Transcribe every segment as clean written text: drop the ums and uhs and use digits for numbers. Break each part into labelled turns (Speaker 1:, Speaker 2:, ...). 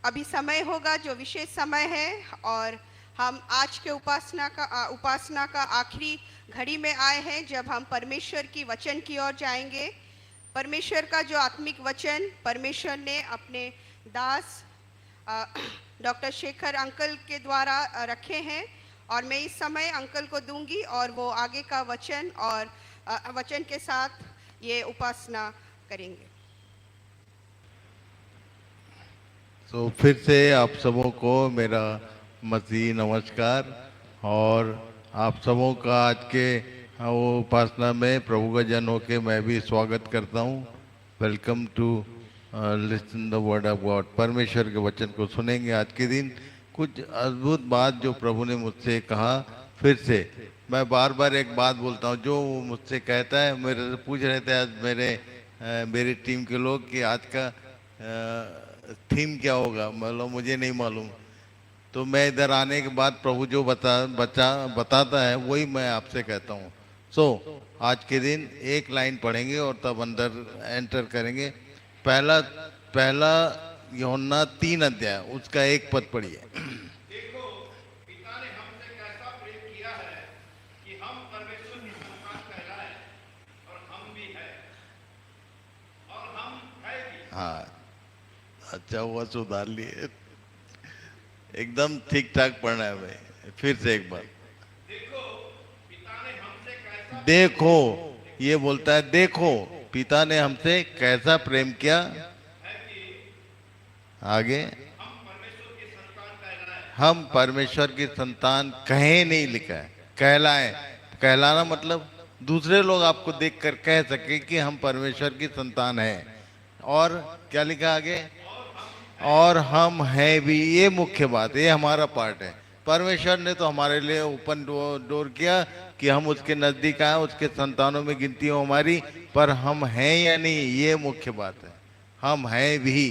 Speaker 1: अभी समय होगा जो विशेष समय है, और हम आज के उपासना का आखिरी घड़ी में आए हैं, जब हम परमेश्वर की वचन की ओर जाएंगे। परमेश्वर का जो आत्मिक वचन परमेश्वर ने अपने दास डॉक्टर शेखर अंकल के द्वारा रखे हैं, और मैं इस समय अंकल को दूंगी और वो आगे का वचन और वचन के साथ ये उपासना करेंगे।
Speaker 2: तो फिर से आप सबों को मेरा मसीह नमस्कार, और आप सबों का आज के वो उपासना में प्रभु का जन होके मैं भी स्वागत करता हूँ। Welcome to listen the word of God. परमेश्वर के वचन को सुनेंगे आज के दिन। कुछ अद्भुत बात जो प्रभु ने मुझसे कहा। फिर से मैं बार बार एक बात बोलता हूँ, जो वो मुझसे कहता है। मेरे से पूछ रहे थे आज मेरी टीम के लोग कि आज का थीम क्या होगा, मतलब मुझे नहीं मालूम। तो मैं इधर आने के बाद प्रभु जो बताता है वही मैं आपसे कहता हूँ। आज के दिन एक लाइन पढ़ेंगे और तब अंदर एंटर करेंगे। पहला पहला यूहन्ना 3 अध्याय उसका एक पद पढ़िए।
Speaker 3: देखो, पिता ने हमसे कैसा प्रेम किया है कि हम परमेश्वर की संतान कहलाए, और हम भी है, और हम है भी।
Speaker 2: हाँ, अच्छा हुआ सुधार लिए। एकदम ठीक ठाक पढ़ना है भाई। फिर से एक बार
Speaker 3: देखो, पिता ने हमसे कैसा
Speaker 2: देखो, ये बोलता है देखो पिता ने हमसे कैसा प्रेम किया।
Speaker 3: है कि
Speaker 2: आगे
Speaker 3: हम परमेश्वर की संतान कहलाए।
Speaker 2: हम परमेश्वर की संतान कहे नहीं, लिखा है कहलाए। कहलाना मतलब दूसरे लोग आपको देखकर कह सके कि हम परमेश्वर की संतान हैं। और क्या लिखा आगे, और हम हैं भी। ये मुख्य बात है, ये हमारा पार्ट है। परमेश्वर ने तो हमारे लिए ओपन डोर किया कि हम उसके नजदीक आए, उसके संतानों में गिनती हो हमारी। पर हम हैं या नहीं, ये मुख्य बात है। हम हैं भी,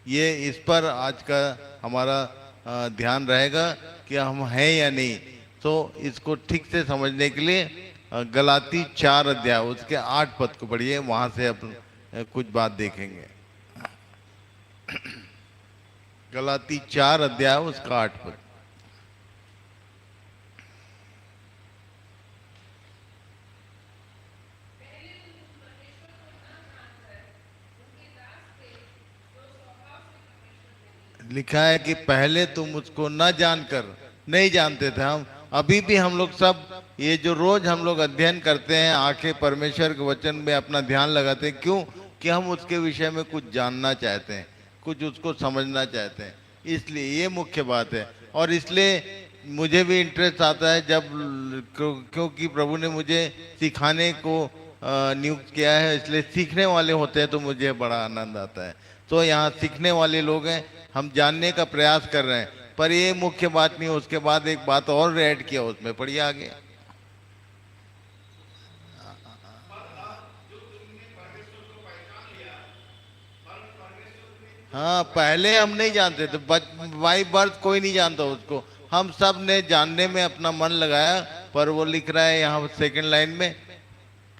Speaker 2: ये इस पर आज का हमारा ध्यान रहेगा कि हम हैं या नहीं। तो इसको ठीक से समझने के लिए गलाती 4 अध्याय उसके 8 पद को पढ़िए, वहां से अपन कुछ बात देखेंगे। गलाती 4 अध्याय उसका 8 पद। लिखा है कि पहले तुम उसको न जानकर, नहीं जानते थे हम। अभी भी हम लोग सब ये जो रोज हम लोग अध्ययन करते हैं, आंखें परमेश्वर के वचन में अपना ध्यान लगाते हैं, क्यों? कि हम उसके विषय में कुछ जानना चाहते हैं, कुछ उसको समझना चाहते हैं। इसलिए ये मुख्य बात है। और इसलिए मुझे भी इंटरेस्ट आता है जब क्योंकि प्रभु ने मुझे सिखाने को नियुक्त किया है, इसलिए सीखने वाले होते हैं तो मुझे बड़ा आनंद आता है। तो यहाँ सीखने वाले लोग हैं, हम जानने का प्रयास कर रहे हैं। पर ये मुख्य बात नहीं, उसके बाद एक बात और ऐड किया उसमें, पढ़िए आगे। हाँ, पहले हम नहीं जानते थे, बाई बर्थ कोई नहीं जानता उसको। हम सब ने जानने में अपना मन लगाया। पर वो लिख रहा है यहाँ सेकंड लाइन में,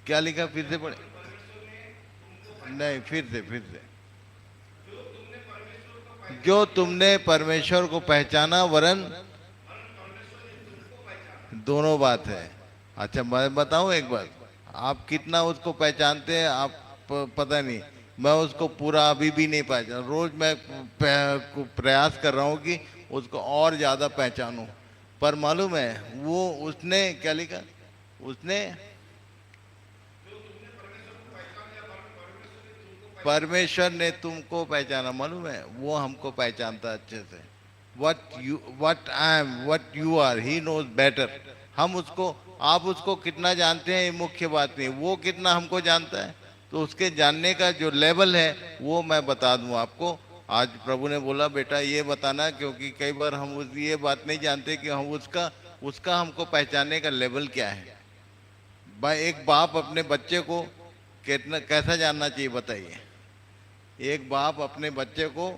Speaker 2: क्या लिखा, फिर से पढ़े। नहीं, फिर से जो तुमने परमेश्वर को पहचाना, वरन दोनों बात है। अच्छा, मैं बताऊं एक बात, आप कितना उसको पहचानते हैं आप पता नहीं। मैं उसको पूरा अभी भी नहीं पहचान। रोज मैं प्रयास कर रहा हूँ कि उसको और ज्यादा पहचानूं। पर मालूम है वो उसने क्या लिखा, उसने परमेश्वर ने तुमको पहचाना। मालूम है वो हमको पहचानता अच्छे से। What I am, what you are, he knows better. हम उसको, आप उसको कितना जानते हैं ये मुख्य बात नहीं, वो कितना हमको जानता है। तो उसके जानने का जो लेवल है वो मैं बता दूं आपको। आज प्रभु ने बोला बेटा ये बताना, क्योंकि कई बार हम ये बात नहीं जानते कि हम उसका हमको पहचानने का लेवल क्या है। एक बाप अपने बच्चे को कितना कैसा जानना चाहिए बताइए। एक बाप अपने बच्चे को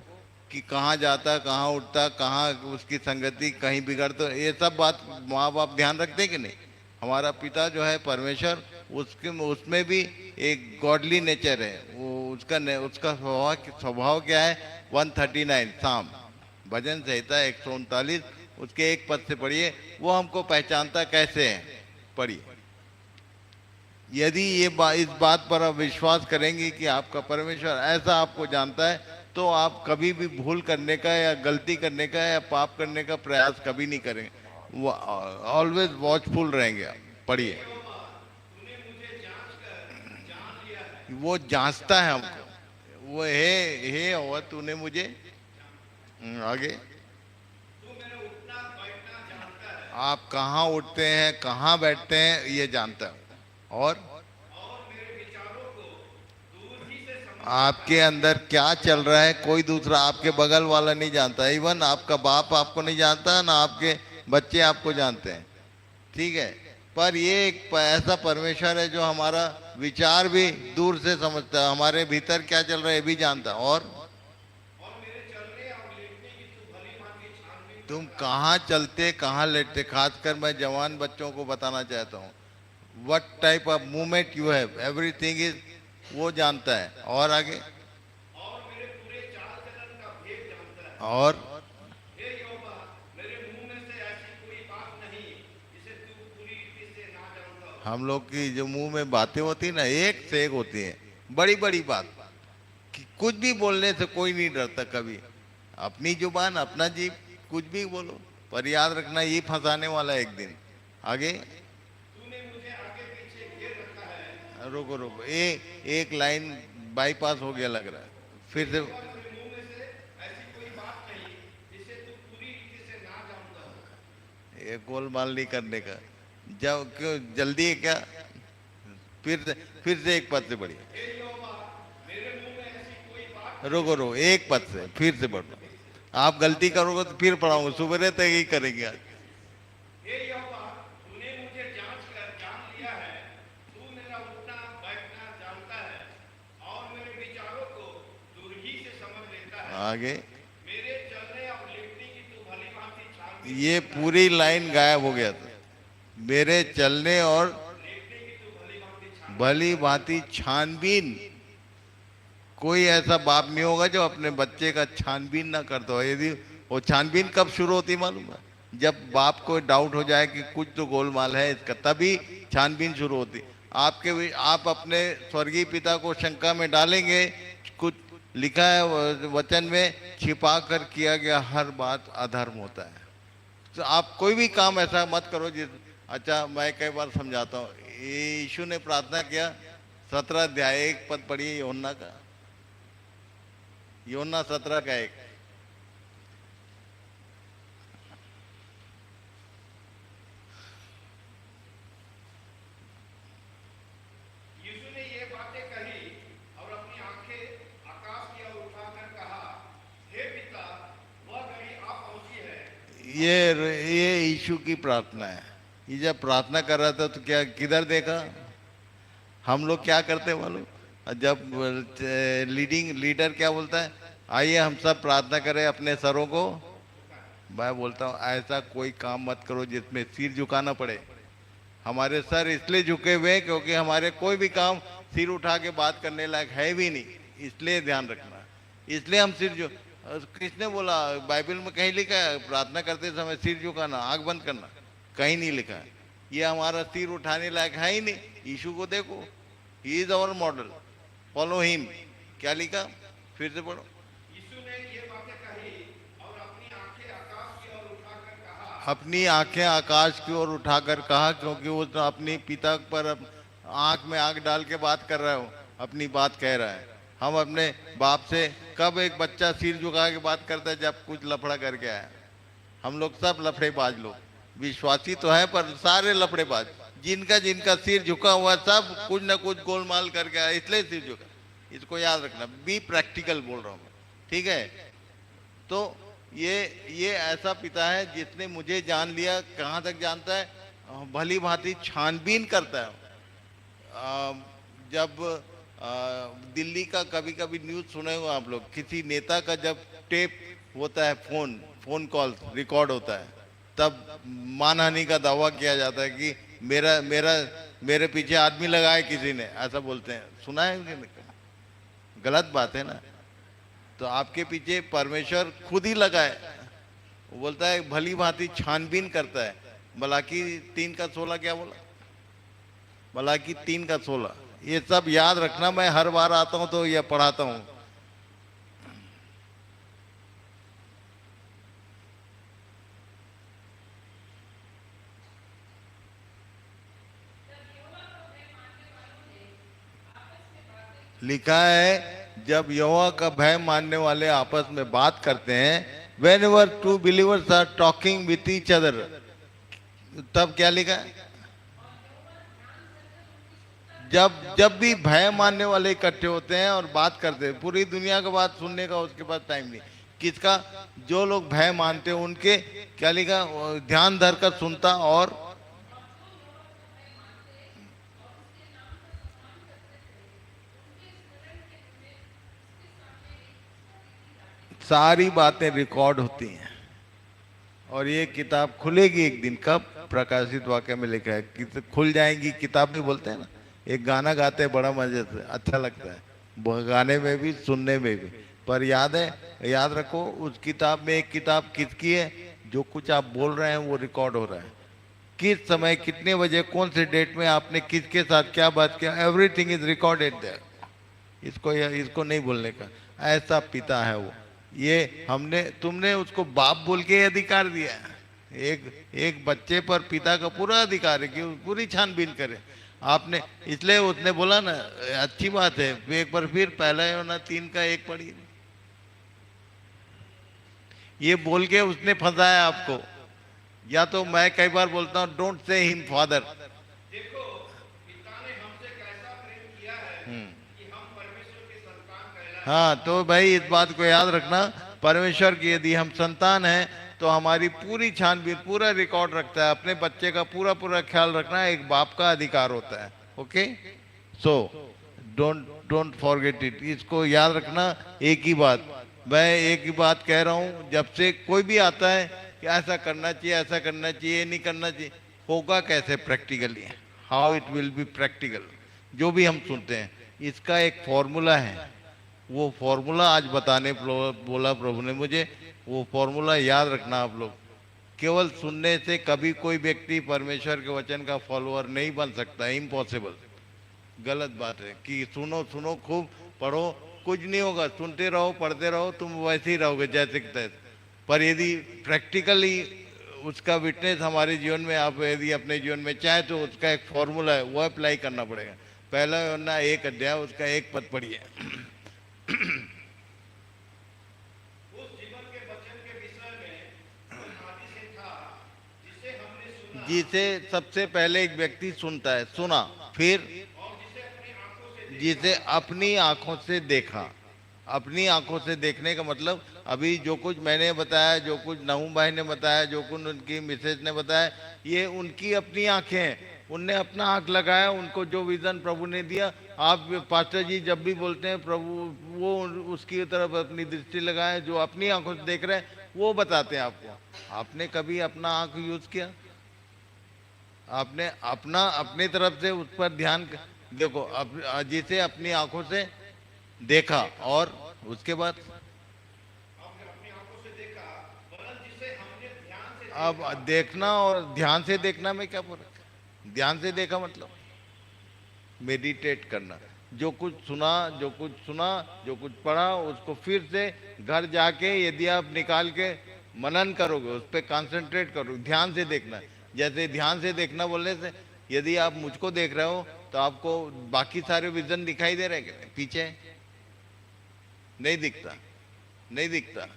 Speaker 2: कि कहाँ जाता, कहाँ उठता, कहाँ उसकी संगति, कहीं बिगड़, तो ये सब बात माँ बाप ध्यान रखते हैं कि नहीं। हमारा पिता जो है परमेश्वर, उसमें भी एक गॉडली नेचर है। वो उसका स्वभाव क्या है। 139 साम भजन संहिता 139 उसके एक पद से पढ़िए, वो हमको पहचानता कैसे है, पढ़िए। यदि इस बात पर आप विश्वास करेंगे कि आपका परमेश्वर ऐसा आपको जानता है, तो आप कभी भी भूल करने का या गलती करने का या पाप करने का प्रयास कभी नहीं करेंगे, वो ऑलवेज वॉचफुल रहेंगे आप। पढ़िए। वो जांचता है हमको, वो हे और तूने मुझे आगे आप कहाँ उठते हैं, कहाँ बैठते हैं, ये जानता है। और आपके अंदर क्या चल रहा है कोई दूसरा, आपके बगल वाला नहीं जानता। इवन आपका बाप आपको नहीं जानता, ना आपके बच्चे आपको जानते हैं, ठीक है। पर ये एक ऐसा परमेश्वर है जो हमारा विचार भी दूर से समझता है, हमारे भीतर क्या चल रहा है ये भी जानता है। और तुम कहाँ चलते कहाँ लेटते, खासकर मैं जवान बच्चों को बताना चाहता हूँ, what type of movement you have, everything is, वो जानता है। और आगे और हम लोग की जो मुंह में बातें होती ना, एक से एक होती है, बड़ी बड़ी बात कि कुछ भी बोलने से कोई नहीं डरता कभी। अपनी जुबान अपना जीभ, कुछ भी बोलो, पर याद रखना ये फंसाने वाला है एक दिन। आगे रुको रुको, एक लाइन बाईपास हो गया लग रहा है, फिर से ये गोलमाल नहीं करने का। जब क्यों जल्दी है क्या, फिर से एक पद से बढ़िए। रुको रुको, एक पद से फिर से बढ़ो। आप गलती करोगे तो फिर पढ़ाऊंगा, सुबह तक यही करेंगे आज। आगे ये पूरी लाइन गायब हो गया था। मेरे चलने और भली भांति छानबीन, कोई ऐसा बाप नहीं होगा जो अपने बच्चे का छानबीन ना करता हो। यदि वो छानबीन कब शुरू होती मालूम है, जब बाप को डाउट हो जाए कि कुछ तो गोलमाल है इसका, तभी छानबीन शुरू होती। आप अपने स्वर्गीय पिता को शंका में डालेंगे, कुछ लिखा है वचन में, छिपा कर किया गया हर बात अधर्म होता है। तो आप कोई भी काम ऐसा मत करो जिस, अच्छा मैं कई बार समझाता हूँ, यीशु ने प्रार्थना किया 17 अध्याय 1 पद पढ़िए यूहन्ना का, यूहन्ना 17 का 1।
Speaker 3: यीशु ने ये बातें कही और अपनी आंखें आकाश की ओर उठाकर कहा, हे पिता, वह घड़ी आ पहुंची है।
Speaker 2: ये यीशु की प्रार्थना है। ये जब प्रार्थना कर रहा था तो क्या किधर देखा, हम लोग क्या करते मालूम, जब लीडर क्या बोलता है, आइए हम सब प्रार्थना करें अपने सरों को, मैं बोलता हूँ ऐसा कोई काम मत करो जिसमें सिर झुकाना पड़े। हमारे सर इसलिए झुके हुए क्योंकि हमारे कोई भी काम सिर उठा के बात करने लायक है भी नहीं, इसलिए ध्यान रखना। इसलिए हम किसने बोला, बाइबल में कहीं लिखा है प्रार्थना करते समय सिर झुकाना, आंख बंद करना, कहीं नहीं लिखा है। ये हमारा सिर उठाने लायक है ही नहीं। यीशु को देखो, he is our model, follow him. क्या लिखा, फिर से पढ़ो।
Speaker 3: यीशु ने ये बातें कही और अपनी आंखें आकाश की ओर उठाकर कहा,
Speaker 2: अपनी आंखें आकाश की ओर उठाकर कहा, क्योंकि वो तो अपनी पिता पर आंख में आंख डाल के बात कर रहा हो, अपनी बात कह रहा है। हम अपने बाप से कब एक बच्चा सिर झुका के बात करता है, जब कुछ लफड़ा करके आया। हम लोग सब लफड़ेबाज लोग, विश्वासी तो है पर सारे लफड़ेबाज, जिनका जिनका सिर झुका हुआ सब कुछ ना कुछ गोलमाल करके आया, इसलिए सिर झुका। इसको याद रखना, बी प्रैक्टिकल बोल रहा हूँ मैं, ठीक है। तो ये ऐसा पिता है जिसने मुझे जान लिया। कहाँ तक जानता है, भली भांति छानबीन करता है। जब दिल्ली का कभी कभी न्यूज़ सुने हो आप लोग, किसी नेता का जब टेप होता है, फोन कॉल रिकॉर्ड होता है, तब मानहानि का दावा किया जाता है कि मेरे पीछे आदमी लगाए किसी ने, ऐसा बोलते हैं। सुना है, गलत बात है ना। तो आपके पीछे परमेश्वर खुद ही लगाए, वो बोलता है भली भांति छानबीन करता है। मलाकी 3:16 क्या बोला? मलाकी 3:16। ये सब याद रखना, मैं हर बार आता हूं तो यह पढ़ाता हूं। लिखा है जब यहोवा का भय मानने वाले आपस में बात करते हैं, whenever two believers are talking with each other, तब क्या लिखा है? जब जब भी भय मानने वाले इकट्ठे होते हैं और बात करते हैं, पूरी दुनिया का बात सुनने का उसके पास टाइम नहीं। किसका? जो लोग भय मानते हैं उनके, क्या लिखा? ध्यान धर कर सुनता और सारी बातें रिकॉर्ड होती हैं। और ये किताब खुलेगी एक दिन, कब? प्रकाशित वाक्य में लिखा है कि खुल जाएंगी किताब भी बोलते हैं ना। एक गाना गाते हैं बड़ा मजे से, अच्छा लगता है गाने में भी सुनने में भी। पर याद है, याद रखो उस किताब में एक किताब किसकी है? जो कुछ आप बोल रहे हैं वो रिकॉर्ड हो रहा है। किस समय, कितने बजे, कौन से डेट में आपने किसके साथ क्या बात किया, एवरीथिंग इज रिकॉर्डेड देयर। इसको नहीं बोलने का। ऐसा पिता है वो। ये तुमने उसको बाप बोल के अधिकार दिया है। एक बच्चे पर पिता का पूरा अधिकार है कि वो पूरी छानबीन करे। आपने, इसलिए उसने बोला ना, अच्छी बात है, एक बार फिर पहला यूहन्ना 3:1 पढ़िए। ये बोल के उसने फंसाया आपको। या तो मैं कई बार बोलता हूँ डोंट से हिम फादर।
Speaker 3: देखो पिता ने हमसे कैसा प्रेम किया है कि हम परमेश्वर के संतान कहलाए।
Speaker 2: हाँ, तो भाई इस बात को याद रखना, परमेश्वर की यदि हम संतान हैं तो हमारी पूरी छानबीन, पूरा रिकॉर्ड रखता है। अपने बच्चे का पूरा पूरा ख्याल रखना एक बाप का अधिकार होता है। Okay, so don't forget it. इसको याद रखना। एक ही बात, मैं एक ही बात कह रहा हूँ, जब से कोई भी आता है कि ऐसा करना चाहिए, ऐसा करना चाहिए, नहीं करना चाहिए, होगा कैसे practically? How it will be practical? जो भी हम सुनते हैं इसका एक फॉर्मूला है। वो फॉर्मूला आज बताने बोला प्रभु ने मुझे। वो फॉर्मूला याद रखना आप लोग। केवल सुनने से कभी कोई व्यक्ति परमेश्वर के वचन का फॉलोअर नहीं बन सकता, इम्पॉसिबल। गलत बात है कि सुनो सुनो, खूब पढ़ो, कुछ नहीं होगा। सुनते रहो, पढ़ते रहो, तुम वैसे ही रहोगे जैसे कि तैसे। पर यदि प्रैक्टिकली उसका विटनेस हमारे जीवन में, आप यदि अपने जीवन में चाहे तो उसका एक फॉर्मूला है, वो अप्लाई करना पड़ेगा। पहला यूहन्ना 1 उसका 1 पद पढ़िए।
Speaker 3: उस जीवन के वचन के विषय में जो आदि से था, जिसे हमने सुना
Speaker 2: जिसे सबसे पहले एक व्यक्ति सुनता है, सुना, फिर
Speaker 3: और
Speaker 2: जिसे अपनी आंखों से देखा। अपनी आंखों से देखने का मतलब, अभी जो कुछ मैंने बताया, जो कुछ नहूम भाई ने बताया, जो कुछ उनकी मिसेज ने बताया, ये उनकी अपनी आंखें हैं। उनने अपना आंख लगाया, उनको जो विजन प्रभु ने दिया। आप पास्टर जी जब भी बोलते हैं प्रभु, वो उसकी तरफ अपनी दृष्टि लगाए, जो अपनी आंखों से देख रहे हैं वो बताते हैं आपको। आपने कभी अपना आंख यूज किया? आपने अपनी तरफ से उस पर ध्यान देखो, जिसे अपनी आंखों से देखा और उसके बाद
Speaker 3: अपनी आंखों से देखा, वरन जिसे हमने ध्यान से
Speaker 2: अब देखना और ध्यान से देखना में क्या फर्क है? ध्यान से देखा मतलब मेडिटेट करना। जो कुछ सुना, जो कुछ पढ़ा, उसको फिर से घर जाके यदि आप निकाल के मनन करोगे, उस पर कंसंट्रेट करोगे, ध्यान से देखना। जैसे ध्यान से देखना बोलने से, यदि आप मुझको देख रहे हो तो आपको बाकी सारे विजन दिखाई दे रहे हैं? पीछे नहीं दिखता,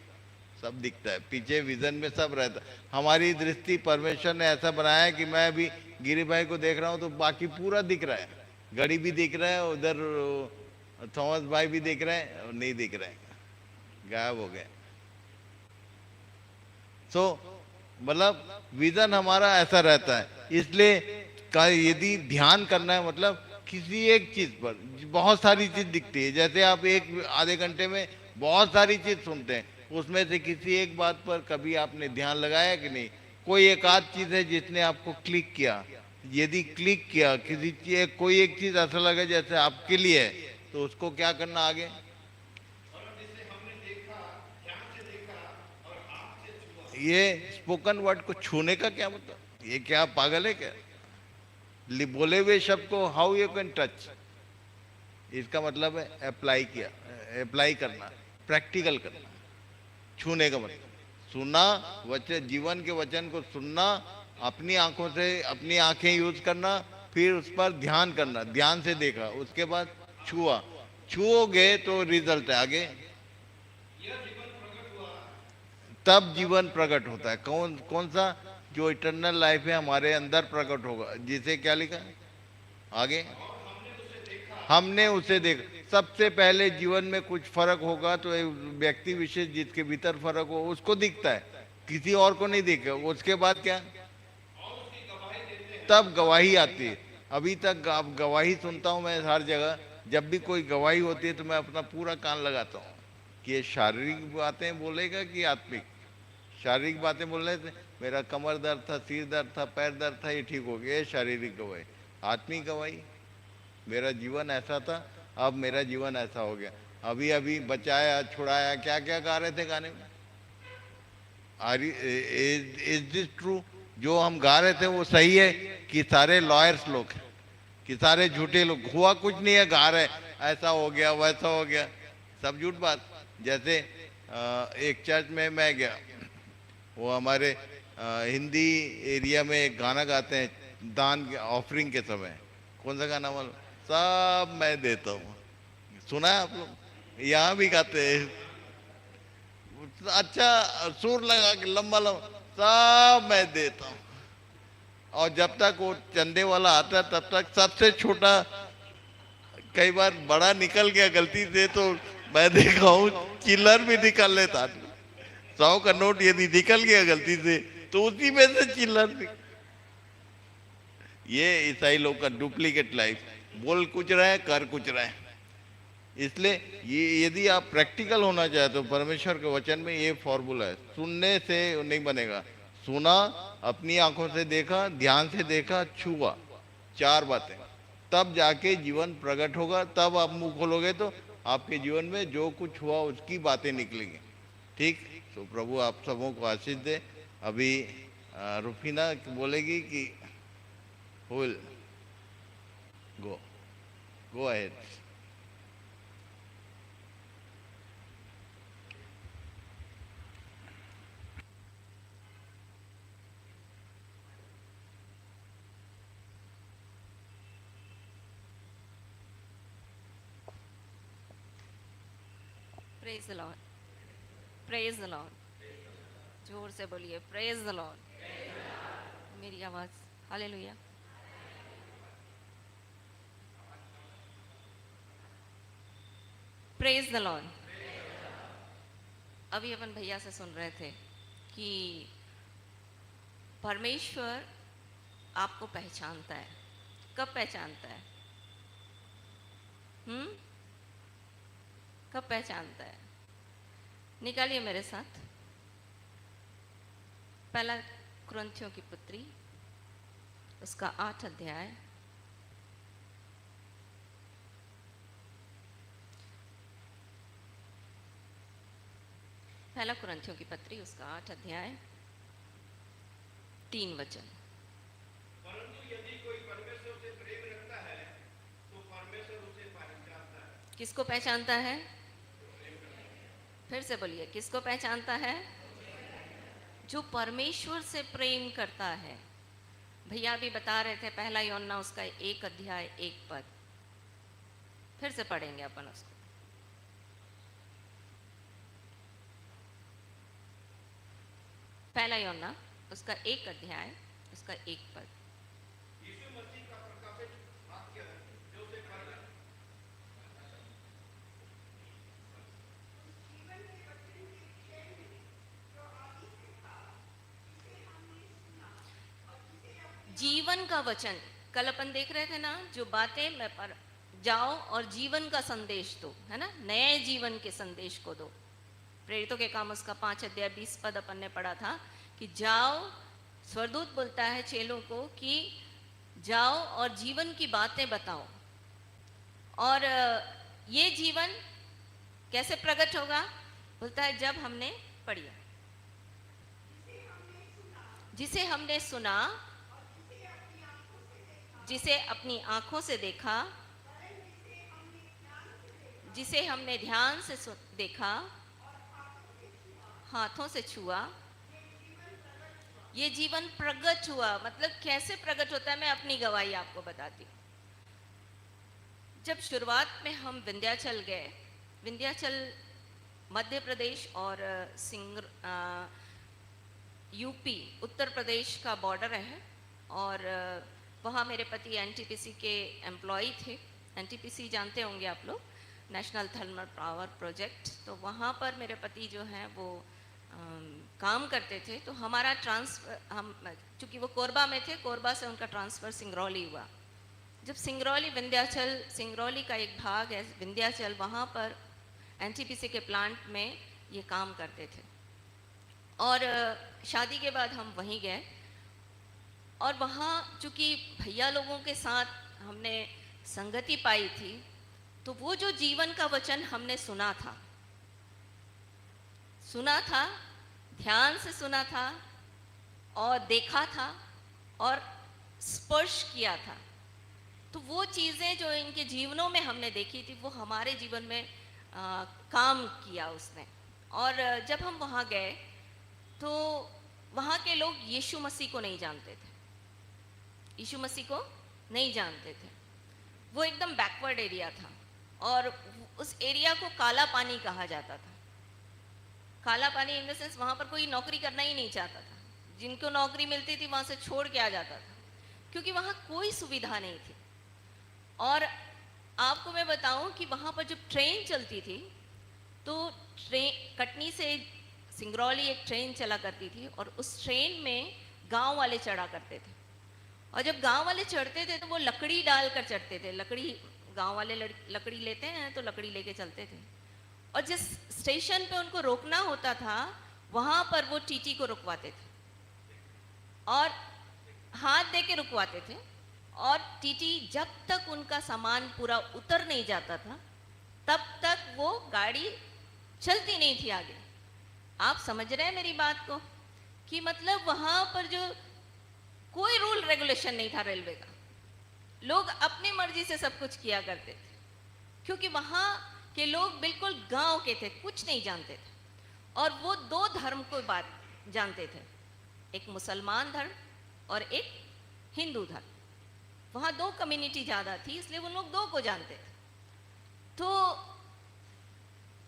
Speaker 2: सब दिखता है। पीछे विजन में सब रहता है। हमारी दृष्टि परमेश्वर ने ऐसा बनाया है कि मैं अभी गिरी भाई को देख रहा हूँ तो बाकी पूरा दिख रहा है। घड़ी भी दिख रहा है, उधर थॉमस भाई भी दिख रहे हैं, और नहीं दिख रहे हैं, गायब हो गए। मतलब विजन हमारा ऐसा रहता है। इसलिए यदि ध्यान करना है, मतलब किसी एक चीज पर बहुत सारी चीज दिखती है। जैसे आप एक आधे घंटे में बहुत सारी चीज सुनते हैं, उसमें से किसी एक बात पर कभी आपने ध्यान लगाया कि नहीं? कोई एक आध चीज है जिसने आपको क्लिक किया। यदि क्लिक किया किसी चीज, कोई एक चीज ऐसा लगा जैसे आपके लिए है, तो उसको क्या करना आगे? ये स्पोकन वर्ड को छूने का क्या मतलब? ये क्या पागल है क्या? बोले हुए शब्द को हाउ यू कैन टच, इसका मतलब है अप्लाई करना, प्रैक्टिकल करना। छूने का मतलब सुनना, वचन, जीवन के वचन को सुनना, अपनी आंखों से अपनी आंखें यूज करना, फिर उस पर ध्यान करना, ध्यान से देखा, उसके बाद छुआ, छुओगे तो रिजल्ट है आगे, तब जीवन प्रकट होता है। कौन कौन सा? जो इटर्नल लाइफ है हमारे अंदर प्रकट होगा, जिसे क्या लिखा है आगे, हमने उसे देखा। सबसे पहले जीवन में कुछ फर्क होगा तो एक व्यक्ति विशेष जिसके भीतर फर्क हो उसको दिखता है, किसी और को नहीं दिखेगा। उसके बाद क्या? तब गवाही आती है। अभी तक अब गवाही सुनता हूं मैं हर जगह, जब भी कोई गवाही होती है तो मैं अपना पूरा कान लगाता हूँ कि ये शारीरिक बातें बोलेगा कि आत्मिक। शारीरिक बातें बोलने से मेरा कमर दर्द था, सिर दर्द था, पैर दर्द था, ये ठीक हो गया, ये शारीरिक गवाही। आत्मिक गवाही, मेरा जीवन ऐसा था, अब मेरा जीवन ऐसा हो गया। अभी अभी बचाया, छुड़ाया, क्या क्या गा रहे थे गाने में? Is this true? जो हम गा रहे थे वो सही है कि सारे लॉयर्स लोग हैं, कि सारे झूठे लोग? हुआ कुछ नहीं है, गा रहे ऐसा हो गया वैसा हो गया, सब झूठ बात। जैसे एक चर्च में मैं गया, वो हमारे हिंदी एरिया में एक गाना गाते हैं दान ऑफरिंग के समय। कौन सा गाना मालूम? सब मैं देता हूँ। सुना है आप लोग? यहाँ भी गाते हैं, अच्छा सुर लगा के लंबा लंबा, सब मैं देता हूँ। और जब तक वो चंदे वाला आता है तब तक सबसे छोटा, कई बार बड़ा निकल गया गलती से तो मैं देखा हूँ चिल्लर भी निकाल लेता। 100 का नोट यदि निकल गया गलती से तो उसी में से चिल्लर। ये ईसाई लोग का डुप्लीकेट लाइफ, बोल कुछ रहे हैं कर कुछ रहे हैं। इसलिए ये यदि आप प्रैक्टिकल होना चाहते तो परमेश्वर के वचन में ये फॉर्मूला है, सुनने से नहीं बनेगा। सुना, अपनी आंखों से देखा, ध्यान से देखा, छुआ, 4 बातें, तब जाके जीवन प्रकट होगा। तब आप मुंह खोलोगे तो आपके जीवन में जो कुछ हुआ उसकी बातें निकलेंगी। ठीक? तो प्रभु आप सबों को आशीष दे। अभी रुफीना बोलेगी कि will go ahead.
Speaker 4: Praise the Lord, praise the Lord. जोर से बोलिए प्रेज द लॉर्ड। मेरी आवाज, हालेलुया। Praise the Lord. अभी अपन भैया से सुन रहे थे कि परमेश्वर आपको पहचानता है। कब पहचानता है? कब पहचानता है? निकालिए मेरे साथ पहला कुरिन्थियों की पुत्री, उसका 8 अध्याय। पहला कुरिन्थियों की पत्री, उसका 8 अध्याय 3 वचन।
Speaker 3: परंतु यदि कोई परमेश्वर से प्रेम रखता है तो परमेश्वर उसे पहचानता है।
Speaker 4: किसको पहचानता है? फिर से बोलिए, किसको पहचानता है? जो परमेश्वर से प्रेम करता है। भैया भी बता रहे थे पहला यूहन्ना उसका 1 अध्याय 1 पद। फिर से पढ़ेंगे अपन उसको। पहला यूहन्ना उसका 1 अध्याय उसका 1 पद।
Speaker 3: यीशु मसीह का प्रकाशित वाक्य है जो उसे करना
Speaker 4: जीवन का वचन। कल अपन देख रहे थे ना, जो बातें मैं पर जाओ और जीवन का संदेश दो, है ना, नए जीवन के संदेश को दो। प्रेरितों के काम उसका 5 अध्याय 20 पद अपन ने पढ़ा था कि जाओ, स्वर्गदूत बोलता है चेलों को कि जाओ और जीवन की बातें बताओ। और ये जीवन कैसे प्रकट होगा? बोलता है जब हमने पढ़िया। जिसे हमने सुना, जिसे अपनी आंखों से देखा, जिसे हमने ध्यान से देखा, हाथों से छुआ, ये जीवन प्रकट हुआ। मतलब कैसे प्रकट होता है, मैं अपनी गवाही आपको बताती हूँ। जब शुरुआत में हम विंध्याचल गए, विंध्याचल मध्य प्रदेश और यूपी उत्तर प्रदेश का बॉर्डर है, और वहाँ मेरे पति एनटीपीसी के एम्प्लॉय थे। एनटीपीसी जानते होंगे आप लोग, नेशनल थर्मल पावर प्रोजेक्ट। तो वहाँ पर मेरे पति जो हैं वो काम करते थे। तो हमारा ट्रांसफ़र, हम चूँकि वो कोरबा में थे, कोरबा से उनका ट्रांसफ़र सिंगरौली हुआ। जब सिंगरौली, विंध्याचल, सिंगरौली का एक भाग है विंध्याचल, वहाँ पर एनटीपीसी के प्लांट में ये काम करते थे। और शादी के बाद हम वहीं गए, और वहाँ चूँकि भैया लोगों के साथ हमने संगति पाई थी, तो वो जो जीवन का वचन हमने सुना था, ध्यान से सुना था, और देखा था, और स्पर्श किया था, तो वो चीज़ें जो इनके जीवनों में हमने देखी थी, वो हमारे जीवन में काम किया उसने। और जब हम वहाँ गए तो वहाँ के लोग यीशु मसीह को नहीं जानते थे, यीशु मसीह को नहीं जानते थे। वो एकदम बैकवर्ड एरिया था, और उस एरिया को काला पानी कहा जाता था। काला पानी इन द सेंस, वहाँ पर कोई नौकरी करना ही नहीं चाहता था। जिनको नौकरी मिलती थी वहाँ से छोड़ के आ जाता था, क्योंकि वहाँ कोई सुविधा नहीं थी। और आपको मैं बताऊं कि वहाँ पर जब ट्रेन चलती थी, तो कटनी से सिंगरौली एक ट्रेन चला करती थी, और उस ट्रेन में गांव वाले चढ़ा करते थे। और जब गांव वाले चढ़ते थे तो वो लकड़ी डालकर चढ़ते थे। लकड़ी, गांव वाले लकड़ी लेते हैं तो लकड़ी लेके चलते थे। और जिस स्टेशन पे उनको रोकना होता था, वहाँ पर वो टीटी को रुकवाते थे, और हाथ दे के रुकवाते थे। और टीटी जब तक उनका सामान पूरा उतर नहीं जाता था, तब तक वो गाड़ी चलती नहीं थी आगे। आप समझ रहे हैं मेरी बात को, कि मतलब वहाँ पर जो कोई रूल रेगुलेशन नहीं था रेलवे का, लोग अपनी मर्जी से सब कुछ किया करते थे, क्योंकि वहाँ के लोग बिल्कुल गांव के थे, कुछ नहीं जानते थे। और वो दो धर्म को बात जानते थे, एक मुसलमान धर्म और एक हिंदू धर्म। वहाँ दो कम्युनिटी ज़्यादा थी, इसलिए वो लोग दो को जानते थे। तो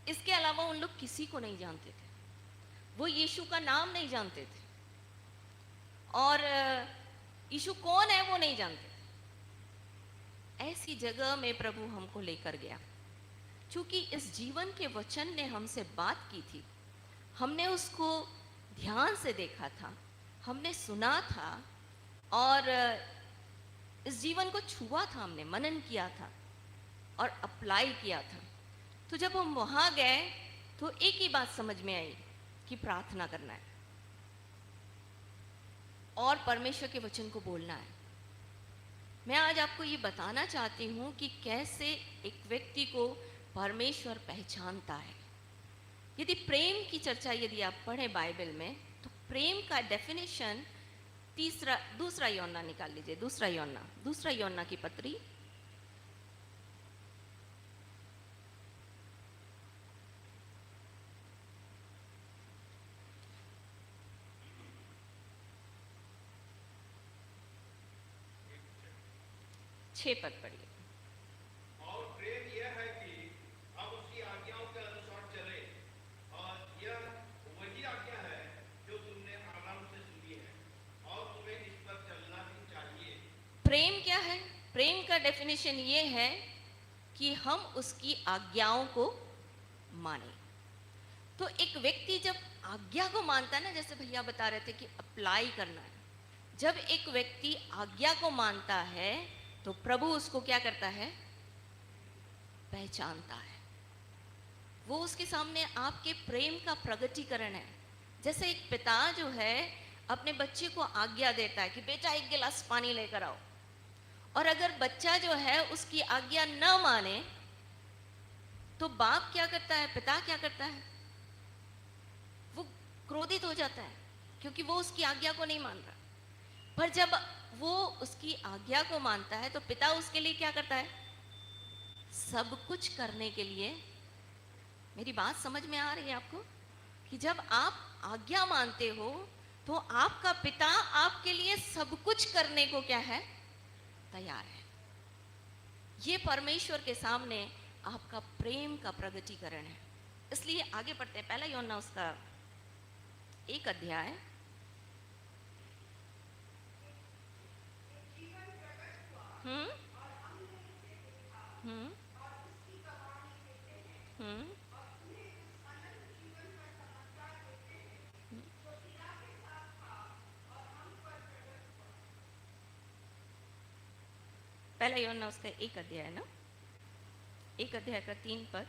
Speaker 4: इसके अलावा उन लोग किसी को नहीं जानते थे, वो यीशु का नाम नहीं जानते थे, और यीशु कौन है वो नहीं जानते थे। ऐसी जगह में प्रभु हमको लेकर गया, क्योंकि इस जीवन के वचन ने हमसे बात की थी, हमने उसको ध्यान से देखा था, हमने सुना था, और इस जीवन को छुआ था, हमने मनन किया था और अप्लाई किया था। तो जब हम वहाँ गए तो एक ही बात समझ में आई कि प्रार्थना करना है और परमेश्वर के वचन को बोलना है। मैं आज आपको ये बताना चाहती हूँ कि कैसे एक व्यक्ति को परमेश्वर पहचानता है। यदि प्रेम की चर्चा यदि आप पढ़ें बाइबल में, तो प्रेम का डेफिनेशन दूसरा योना निकाल लीजिए, दूसरा योना की पत्री, छह पद पढ़िए।
Speaker 3: और प्रेम यह है कि हम उसकी आज्ञाओं के अनुसार चले, और यह वही आज्ञा है जो तुमने आरंभ से सुनी है, और तुम्हें इस पर चलना भी चाहिए।
Speaker 4: प्रेम क्या है? प्रेम का डेफिनेशन ये है कि हम उसकी आज्ञाओं को माने। तो एक व्यक्ति जब आज्ञा को मानता है ना, जैसे भैया बता रहे थे कि अप्लाई करना है, जब एक व्यक्ति आज्ञा को मानता है तो प्रभु उसको क्या करता है? पहचानता है। वो उसके सामने आपके प्रेम का प्रगटीकरण है। जैसे एक पिता जो है अपने बच्चे को आज्ञा देता है कि बेटा एक गिलास पानी लेकर आओ, और अगर बच्चा जो है उसकी आज्ञा न माने तो बाप क्या करता है, पिता क्या करता है? वो क्रोधित हो जाता है क्योंकि वो उसकी आज्ञा को नहीं मान रहा। पर जब वो उसकी आज्ञा को मानता है तो पिता उसके लिए क्या करता है? सब कुछ करने के लिए। मेरी बात समझ में आ रही है आपको? कि जब आप आज्ञा मानते हो तो आपका पिता आपके लिए सब कुछ करने को क्या है? तैयार है। ये परमेश्वर के सामने आपका प्रेम का प्रगटीकरण है। इसलिए आगे बढ़ते हैं। पहला यूहन्ना उसका 1 अध्याय, हम्म हम्म हम्म पहला यूहन्ना उसका 1 अध्याय है ना, 1 अध्याय का 3 पद।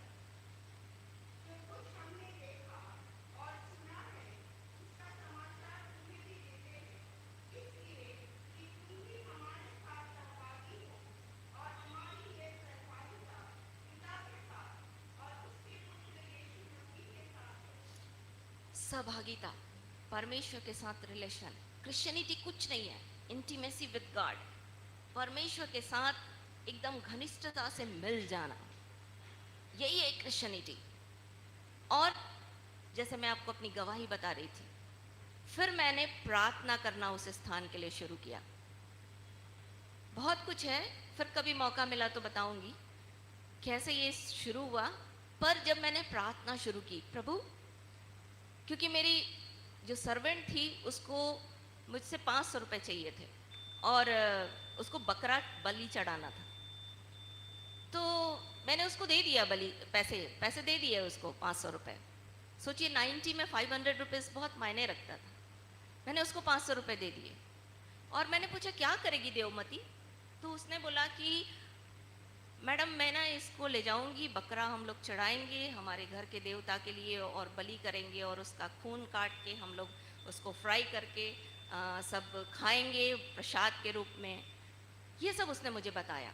Speaker 4: सहभागिता, परमेश्वर के साथ रिलेशन। क्रिश्चियनिटी कुछ नहीं है, इंटीमेसी विद गॉड, परमेश्वर के साथ एकदम घनिष्ठता से मिल जाना, यही है क्रिश्चियनिटी। और जैसे मैं आपको अपनी गवाही बता रही थी, फिर मैंने प्रार्थना करना उस स्थान के लिए शुरू किया। बहुत कुछ है, फिर कभी मौका मिला तो बताऊंगी कैसे ये शुरू हुआ। पर जब मैंने प्रार्थना शुरू की, प्रभु, क्योंकि मेरी जो सर्वेंट थी उसको मुझसे 500 रुपये चाहिए थे और उसको बकरा बलि चढ़ाना था, तो मैंने उसको दे दिया बलि, पैसे दे दिए उसको 500 रुपये। सोचिए 90 में 500 रुपीज़ बहुत मायने रखता था। मैंने उसको 500 रुपये दे दिए और मैंने पूछा क्या करेगी देवमती? तो उसने बोला कि मैडम मैं ना इसको ले जाऊंगी, बकरा हम लोग चढ़ाएंगे हमारे घर के देवता के लिए और बलि करेंगे और उसका खून काट के हम लोग उसको फ्राई करके सब खाएंगे प्रसाद के रूप में। ये सब उसने मुझे बताया।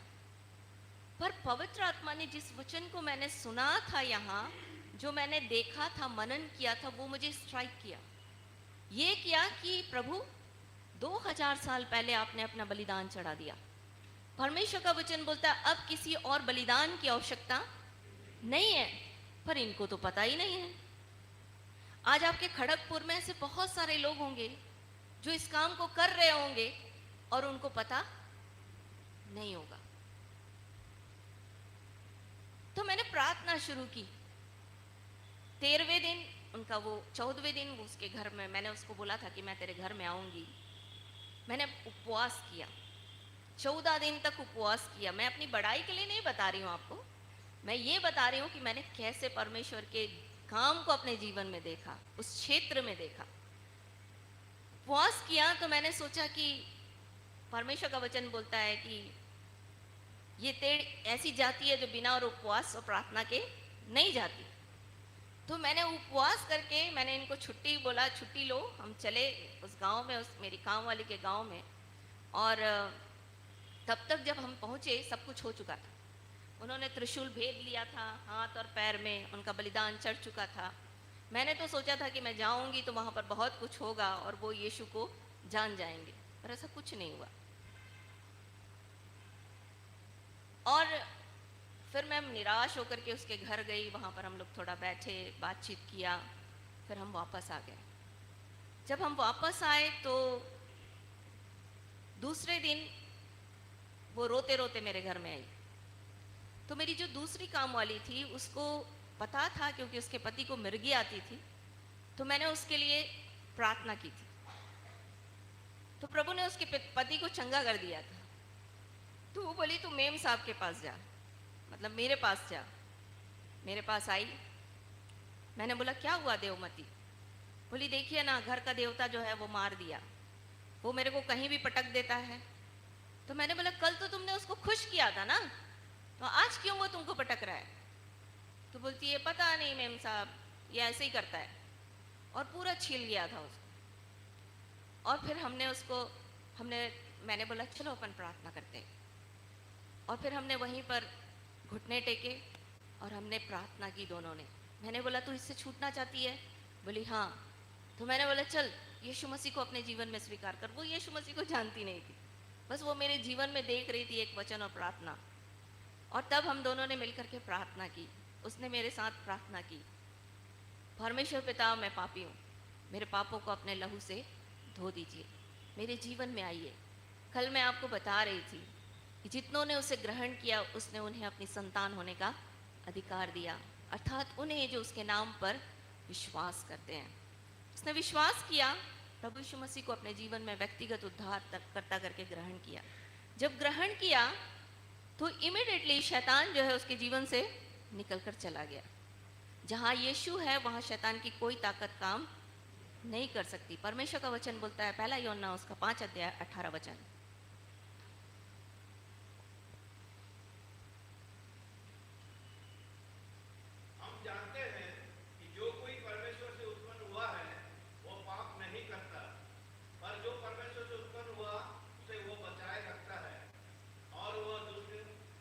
Speaker 4: पर पवित्र आत्मा ने जिस वचन को मैंने सुना था यहाँ, जो मैंने देखा था, मनन किया था, वो मुझे स्ट्राइक किया। ये किया कि प्रभु 2000 साल पहले आपने अपना बलिदान चढ़ा दिया। परमेश्वर का वचन बोलता है अब किसी और बलिदान की आवश्यकता नहीं है। पर इनको तो पता ही नहीं है। आज आपके खड़गपुर में ऐसे बहुत सारे लोग होंगे जो इस काम को कर रहे होंगे और उनको पता नहीं होगा। तो मैंने प्रार्थना शुरू की। 13वें दिन उनका, वो 14वें दिन वो उसके घर में, मैंने उसको बोला था कि मैं तेरे घर में आऊंगी। मैंने उपवास किया, 14 दिन तक उपवास किया। मैं अपनी बड़ाई के लिए नहीं बता रही हूँ आपको, मैं ये बता रही हूँ कि मैंने कैसे परमेश्वर के काम को अपने जीवन में देखा, उस क्षेत्र में देखा। उपवास किया तो मैंने सोचा कि परमेश्वर का वचन बोलता है कि ये तेड़ ऐसी जाति है जो बिना और उपवास और प्रार्थना के नहीं जाती। तो मैंने उपवास करके मैंने इनको छुट्टी बोला, छुट्टी लो, हम चले उस गांव में, उस मेरी काम वाली के गांव में। और तब तक जब हम पहुंचे सब कुछ हो चुका था। उन्होंने त्रिशूल भेद लिया था हाथ और पैर में, उनका बलिदान चढ़ चुका था। मैंने तो सोचा था कि मैं जाऊंगी तो वहाँ पर बहुत कुछ होगा और वो यीशु को जान जाएंगे, पर ऐसा कुछ नहीं हुआ। और फिर मैं निराश होकर के उसके घर गई, वहाँ पर हम लोग थोड़ा बैठे, बातचीत किया, फिर हम वापस आ गए। जब हम वापस आए तो दूसरे दिन वो रोते रोते मेरे घर में आई। तो मेरी जो दूसरी काम वाली थी उसको पता था, क्योंकि उसके पति को मिर्गी आती थी, तो मैंने उसके लिए प्रार्थना की थी। तो प्रभु ने उसके पति को चंगा कर दिया था। तो वो बोली तू मेम साहब के पास जा, मतलब मेरे पास जा। मेरे पास आई। मैंने बोला क्या हुआ देवमती? बोली देखिए ना, घर का देवता जो है वो मार दिया, वो मेरे को कहीं भी पटक देता है। तो मैंने बोला कल तो तुमने उसको खुश किया था ना, तो आज क्यों वो तुमको पटक रहा है? तो बोलती है पता नहीं मेम साहब, ये ऐसे ही करता है। और पूरा छील गया था उसको। और फिर मैंने बोला चलो अपन प्रार्थना करते हैं। और फिर हमने वहीं पर घुटने टेके और हमने प्रार्थना की दोनों ने। मैंने बोला तू इससे छूटना चाहती है? बोली हाँ। तो मैंने बोला चल यीशु मसीह को अपने जीवन में स्वीकार कर। वो यीशु मसीह को जानती नहीं थी, बस वो मेरे जीवन में देख रही थी एक वचन और प्रार्थना। और तब हम दोनों ने मिलकर के प्रार्थना की। उसने मेरे साथ प्रार्थना की, परमेश्वर पिता मैं पापी हूँ, मेरे पापों को अपने लहू से धो दीजिए, मेरे जीवन में आइए। कल मैं आपको बता रही थी कि जितनों ने उसे ग्रहण किया उसने उन्हें अपनी संतान होने का अधिकार दिया, अर्थात उन्हें जो उसके नाम पर विश्वास करते हैं। उसने विश्वास किया, प्रभु यीशु मसीह को अपने जीवन में व्यक्तिगत उद्धार करता करके ग्रहण किया। जब ग्रहण किया तो इमीडिएटली शैतान जो है उसके जीवन से निकल कर चला गया। जहाँ यीशु है वहाँ शैतान की कोई ताकत काम नहीं कर सकती। परमेश्वर का वचन बोलता है, पहला यूहन्ना उसका 5 अध्याय 18 वचन,
Speaker 3: हम जानते हैं कि जो कोई परमेश्वर से उत्पन्न हुआ है वो पाप नहीं करता, पर जो परमेश्वर से उत्पन्न हुआ उसे वो बचाए रखता है और वह दुष्ट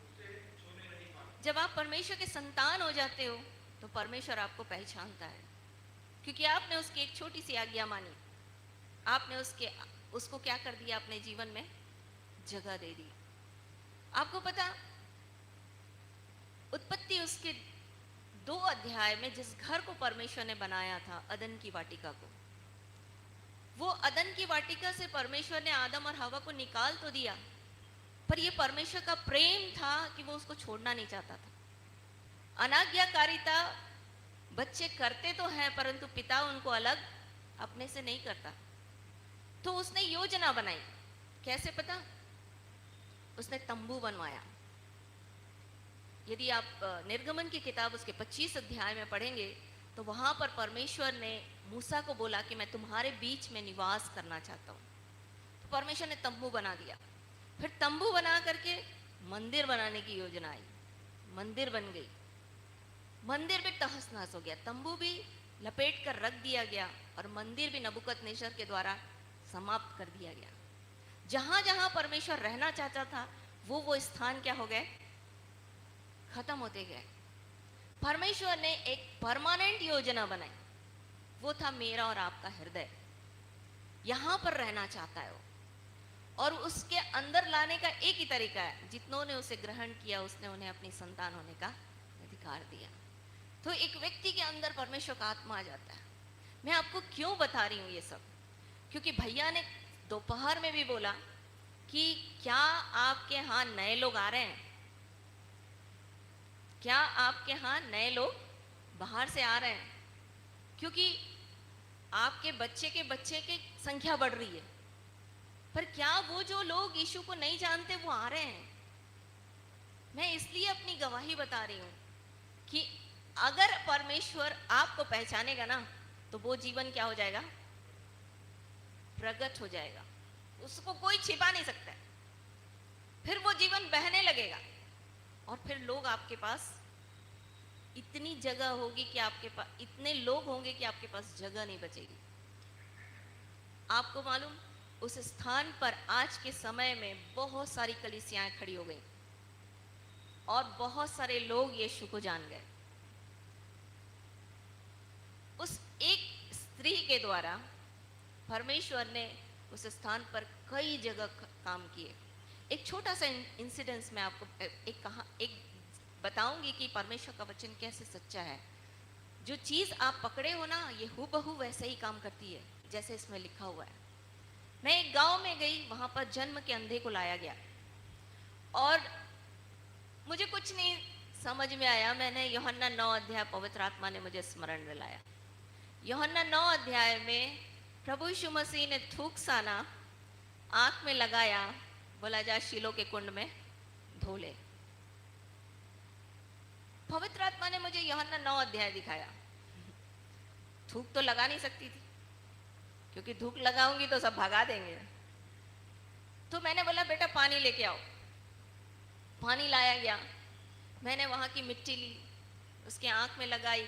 Speaker 3: उसे छूने नहीं पाता।
Speaker 4: जब आप परमेश्वर के संतान हो जाते हो तो परमेश्वर आपको पहचानता है, क्योंकि आपने उसकी एक छोटी सी आज्ञा मानी। आपने उसको क्या कर दिया, अपने जीवन में जगह दे दी। आपको पता, उत्पत्ति उसके 2 अध्याय में जिस घर को परमेश्वर ने बनाया था, अदन की वाटिका को, वो अदन की वाटिका से परमेश्वर ने आदम और हवा को निकाल तो दिया, पर ये परमेश्वर का प्रेम था कि वो उसको छोड़ना नहीं चाहता था। अनाज्ञाकारिता बच्चे करते तो हैं परंतु पिता उनको अलग अपने से नहीं करता। तो उसने योजना बनाई। कैसे पता? उसने तंबू बनवाया। यदि आप निर्गमन की किताब उसके 25 अध्याय में पढ़ेंगे तो वहां पर परमेश्वर ने मूसा को बोला कि मैं तुम्हारे बीच में निवास करना चाहता हूँ। तो परमेश्वर ने तंबू बना दिया। फिर तंबू बना करके मंदिर बनाने की योजना आई। मंदिर बन गई। मंदिर भी तहस नहस हो गया, तंबू भी लपेट कर रख दिया गया और मंदिर भी नबूकदनेस्सर के द्वारा समाप्त कर दिया गया। जहां जहां परमेश्वर रहना चाहता था वो स्थान क्या हो गए, खत्म होते गए। परमेश्वर ने एक परमानेंट योजना बनाई, वो था मेरा और आपका हृदय। यहां पर रहना चाहता है वो, और उसके अंदर लाने का एक ही तरीका है, जितनों ने उसे ग्रहण किया उसने उन्हें अपनी संतान होने का अधिकार दिया। तो एक व्यक्ति के अंदर परमेश्वर का आत्मा आ जाता है। मैं आपको क्यों बता रही हूँ ये सब, क्योंकि भैया ने दोपहर में भी बोला कि क्या आपके यहाँ नए लोग आ रहे हैं, क्या आपके यहाँ नए लोग बाहर से आ रहे हैं, क्योंकि आपके बच्चे की संख्या बढ़ रही है। पर क्या वो जो लोग यीशु को नहीं जानते वो आ रहे हैं? मैं इसलिए अपनी गवाही बता रही हूँ कि अगर परमेश्वर आपको पहचानेगा ना तो वो जीवन क्या हो जाएगा, प्रकट हो जाएगा। उसको कोई छिपा नहीं सकता है। फिर वो जीवन बहने लगेगा और फिर लोग आपके पास, इतनी जगह होगी कि आपके पास, इतने लोग होंगे कि आपके पास जगह नहीं बचेगी। आपको मालूम, उस स्थान पर आज के समय में बहुत सारी कलीसियाएं खड़ी हो गई और बहुत सारे लोग यीशु को जान गए। उस एक स्त्री के द्वारा परमेश्वर ने उस स्थान पर कई जगह काम किए। एक छोटा सा इंसिडेंस मैं आपको एक बताऊंगी कि परमेश्वर का वचन कैसे सच्चा है। जो चीज़ आप पकड़े हो ना, ये हूबहू वैसे ही काम करती है जैसे इसमें लिखा हुआ है। मैं एक गांव में गई, वहां पर जन्म के अंधे को लाया गया और मुझे कुछ नहीं समझ में आया। मैंने यूहन्ना 9 अध्याय, पवित्र आत्मा ने मुझे स्मरण दिलाया। यूहन्ना 9 अध्याय में प्रभु यीशु मसीह ने थूक साना आंख में लगाया, बोला जा शीलो के कुंड में धो ले। पवित्र आत्मा ने मुझे यूहन्ना 9 अध्याय दिखाया। थूक तो लगा नहीं सकती थी क्योंकि थूक लगाऊंगी तो सब भगा देंगे। तो मैंने बोला बेटा पानी लेके आओ। पानी लाया गया। मैंने वहां की मिट्टी ली, उसके आंख में लगाई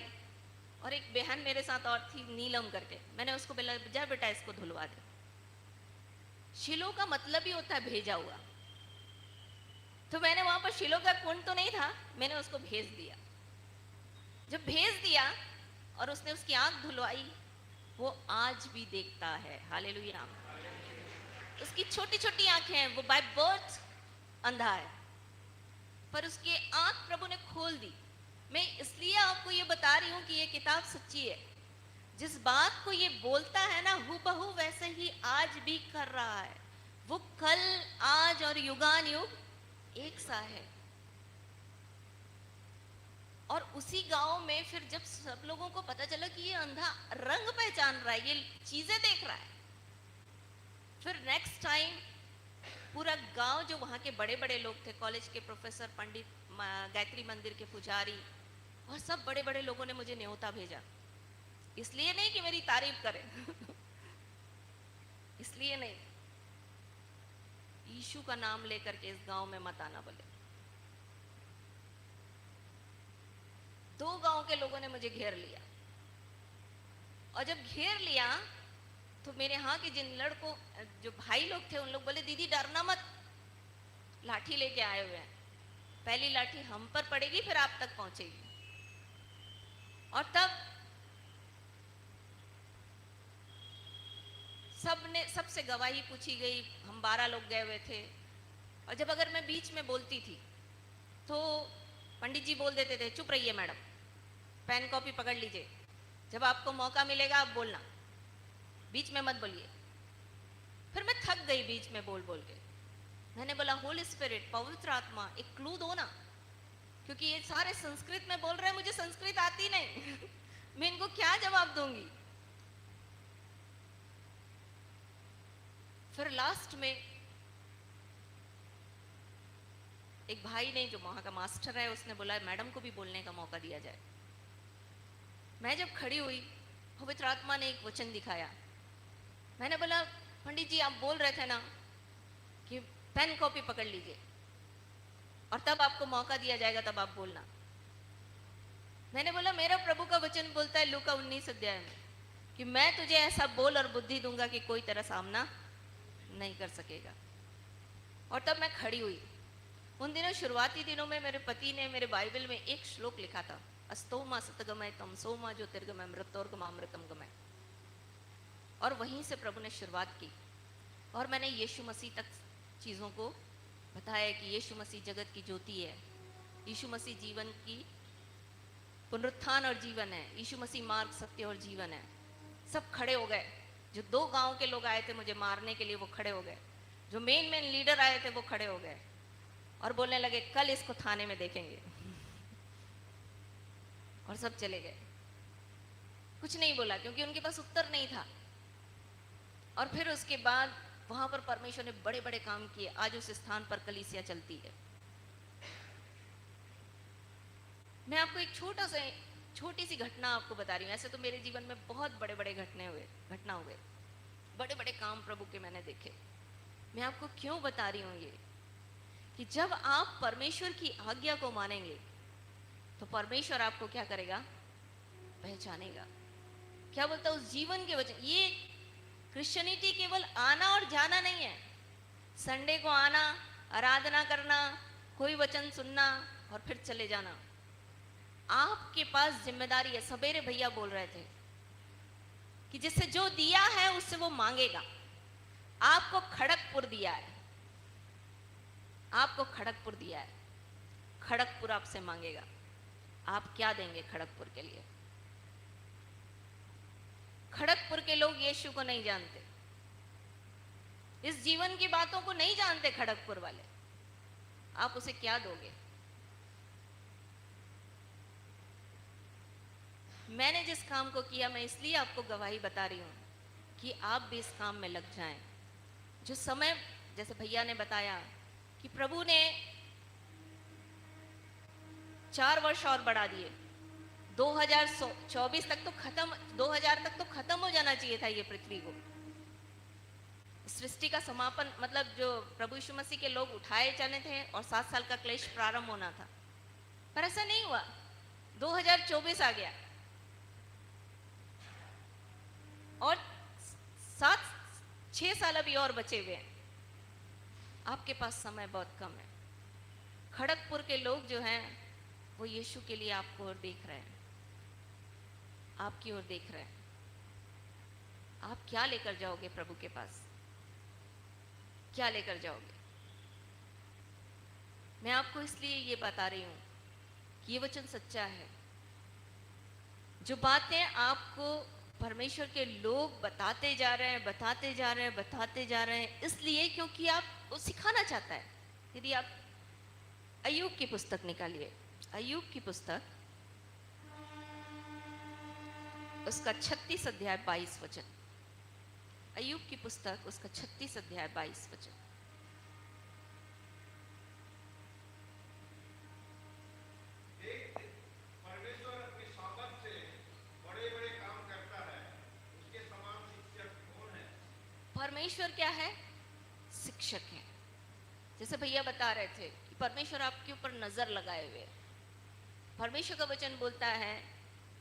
Speaker 4: और एक बहन मेरे साथ और थी, नीलम करके। मैंने उसको बोला जा बेटा इसको धुलवा दे। शिलो का मतलब ही होता है भेजा हुआ। तो मैंने वहां पर शिलो का कुंड तो नहीं था, मैंने उसको भेज दिया। जब भेज दिया और उसने उसकी आंख धुलवाई वो आज भी देखता है। हालेलुया। उसकी छोटी छोटी आंखें हैं, वो बाय बर्थ अंधा है, पर उसकी आंख प्रभु ने खोल दी। मैं इसलिए आपको ये बता रही हूं कि ये किताब सच्ची है। जिस बात को ये बोलता है ना, हूबहू वैसे ही आज भी कर रहा है। वो कल, आज और युगान युग एक सा है। और उसी गांव में फिर जब सब लोगों को पता चला कि ये अंधा रंग पहचान रहा है, ये चीजें देख रहा है, फिर नेक्स्ट टाइम पूरा गांव, जो वहां के बड़े बड़े लोग थे, कॉलेज के प्रोफेसर, पंडित, गायत्री मंदिर के पुजारी और सब बड़े बड़े लोगों ने मुझे न्योता भेजा। इसलिए नहीं कि मेरी तारीफ करें इसलिए नहीं, यीशु का नाम लेकर के इस गांव में मत आना बोले। 2 गांव के लोगों ने मुझे घेर लिया, और जब घेर लिया तो मेरे यहाँ के जिन लड़कों, जो भाई लोग थे, उन लोग बोले दीदी डरना मत, लाठी लेके आए हुए हैं, पहली लाठी हम पर पड़ेगी फिर आप तक पहुंचेगी। और तब सबसे गवाही पूछी गई। हम 12 लोग गए हुए थे, और जब अगर मैं बीच में बोलती थी तो पंडित जी बोल देते थे चुप रहिए मैडम, पेन कॉपी पकड़ लीजिए, जब आपको मौका मिलेगा आप बोलना, बीच में मत बोलिए। फिर मैं थक गई बीच में बोल बोल के। मैंने बोला होली स्पिरिट, पवित्र आत्मा, एक क्लू दो ना, क्योंकि ये सारे संस्कृत में बोल रहे हैं, मुझे संस्कृत आती नहीं मैं इनको क्या जवाब दूंगी। फिर लास्ट में एक भाई ने, जो वहां का मास्टर है, उसने बोला मैडम को भी बोलने का मौका दिया जाए। मैं जब खड़ी हुई, पवित्र आत्मा ने एक वचन दिखाया। मैंने बोला पंडित जी आप बोल रहे थे ना कि पेन कॉपी पकड़ लीजिए और तब आपको मौका दिया जाएगा, तब आप बोलना। मैंने बोला मेरा प्रभु का वचन बोलता है लूका 19 अध्याय में कि मैं तुझे ऐसा बोल और बुद्धि दूंगा कि कोई तेरा सामना नहीं कर सकेगा। और तब मैं खड़ी हुई। उन दिनों, शुरुआती दिनों में, मेरे पति ने मेरे बाइबल में एक श्लोक लिखा था, अस्तोमा सतगमय तम सोमा ज्योतिर्गमय मृतोर्गमामृतम। और वहीं से प्रभु ने शुरुआत की, और मैंने यीशु मसीह तक चीज़ों को बताया कि यीशु मसीह जगत की ज्योति है, यीशु मसीह जीवन की पुनरुत्थान और जीवन है, यीशु मसीह मार्ग, सत्य और जीवन है। सब खड़े हो गए। जो 2 गांव के लोग आए थे मुझे मारने के लिए, वो खड़े हो गए। जो मेन लीडर आए थे वो खड़े हो गए और बोलने लगे कल इसको थाने में देखेंगे और सब चले गए। कुछ नहीं बोला क्योंकि उनके पास उत्तर नहीं था। और फिर उसके बाद वहां पर परमेश्वर ने बड़े बड़े काम किए। आज उस स्थान पर कलीसिया चलती है। मैं आपको एक छोटी सी घटना आपको बता रही हूँ। ऐसे तो मेरे जीवन में बहुत बड़े बड़े घटना हुए, बड़े बड़े काम प्रभु के मैंने देखे। मैं आपको क्यों बता रही हूँ ये, कि जब आप परमेश्वर की आज्ञा को मानेंगे तो परमेश्वर आपको क्या करेगा, पहचानेगा। क्या बोलता उस जीवन के वचन। ये क्रिश्चियनिटी केवल आना और जाना नहीं है, संडे को आना, आराधना करना, कोई वचन सुनना और फिर चले जाना। आपके पास जिम्मेदारी है। सवेरे भैया बोल रहे थे कि जिससे जो दिया है उससे वो मांगेगा। आपको खड़गपुर दिया है, आपको खड़गपुर दिया है, खड़गपुर आपसे मांगेगा। आप क्या देंगे खड़गपुर के लिए? खड़गपुर के लोग यीशु को नहीं जानते, इस जीवन की बातों को नहीं जानते खड़गपुर वाले। आप उसे क्या दोगे? मैंने जिस काम को किया, मैं इसलिए आपको गवाही बता रही हूं कि आप भी इस काम में लग जाएं। जो समय, जैसे भैया ने बताया कि प्रभु ने 4 वर्ष और बढ़ा दिए। 2024 तक तो खत्म, 2000 तक तो खत्म हो जाना चाहिए था ये पृथ्वी को, सृष्टि का समापन। मतलब जो प्रभु यीशु मसीह के लोग उठाए जाने थे और 7 साल का क्लेश प्रारंभ होना था, पर ऐसा नहीं हुआ। 2024 आ गया और 6 साल अभी और बचे हुए हैं। आपके पास समय बहुत कम है। खड़गपुर के लोग जो हैं वो यीशु के लिए आपको और देख रहे हैं, आपकी ओर देख रहे हैं। आप क्या लेकर जाओगे प्रभु के पास? क्या लेकर जाओगे? मैं आपको इसलिए ये बता रही हूं कि ये वचन सच्चा है। जो बातें आपको परमेश्वर के लोग बताते जा रहे हैं, बताते जा रहे हैं, बताते जा रहे हैं, इसलिए क्योंकि आप वो सिखाना चाहता है। यदि आप अय्यूब की पुस्तक निकालिए, अय्यूब की पुस्तक, उसका 36 अध्याय 22 वचन। अय्यूब की पुस्तक उसका 36 अध्याय 22 वचन।
Speaker 3: परमेश्वर अपनी सामर्थ से बड़े बड़े काम करता है, उसके समान शिक्षक कौन है?
Speaker 4: परमेश्वर क्या है? शिक्षक है। जैसे भैया बता रहे थे कि परमेश्वर आपके ऊपर नजर लगाए हुए है। परमेश्वर का वचन बोलता है,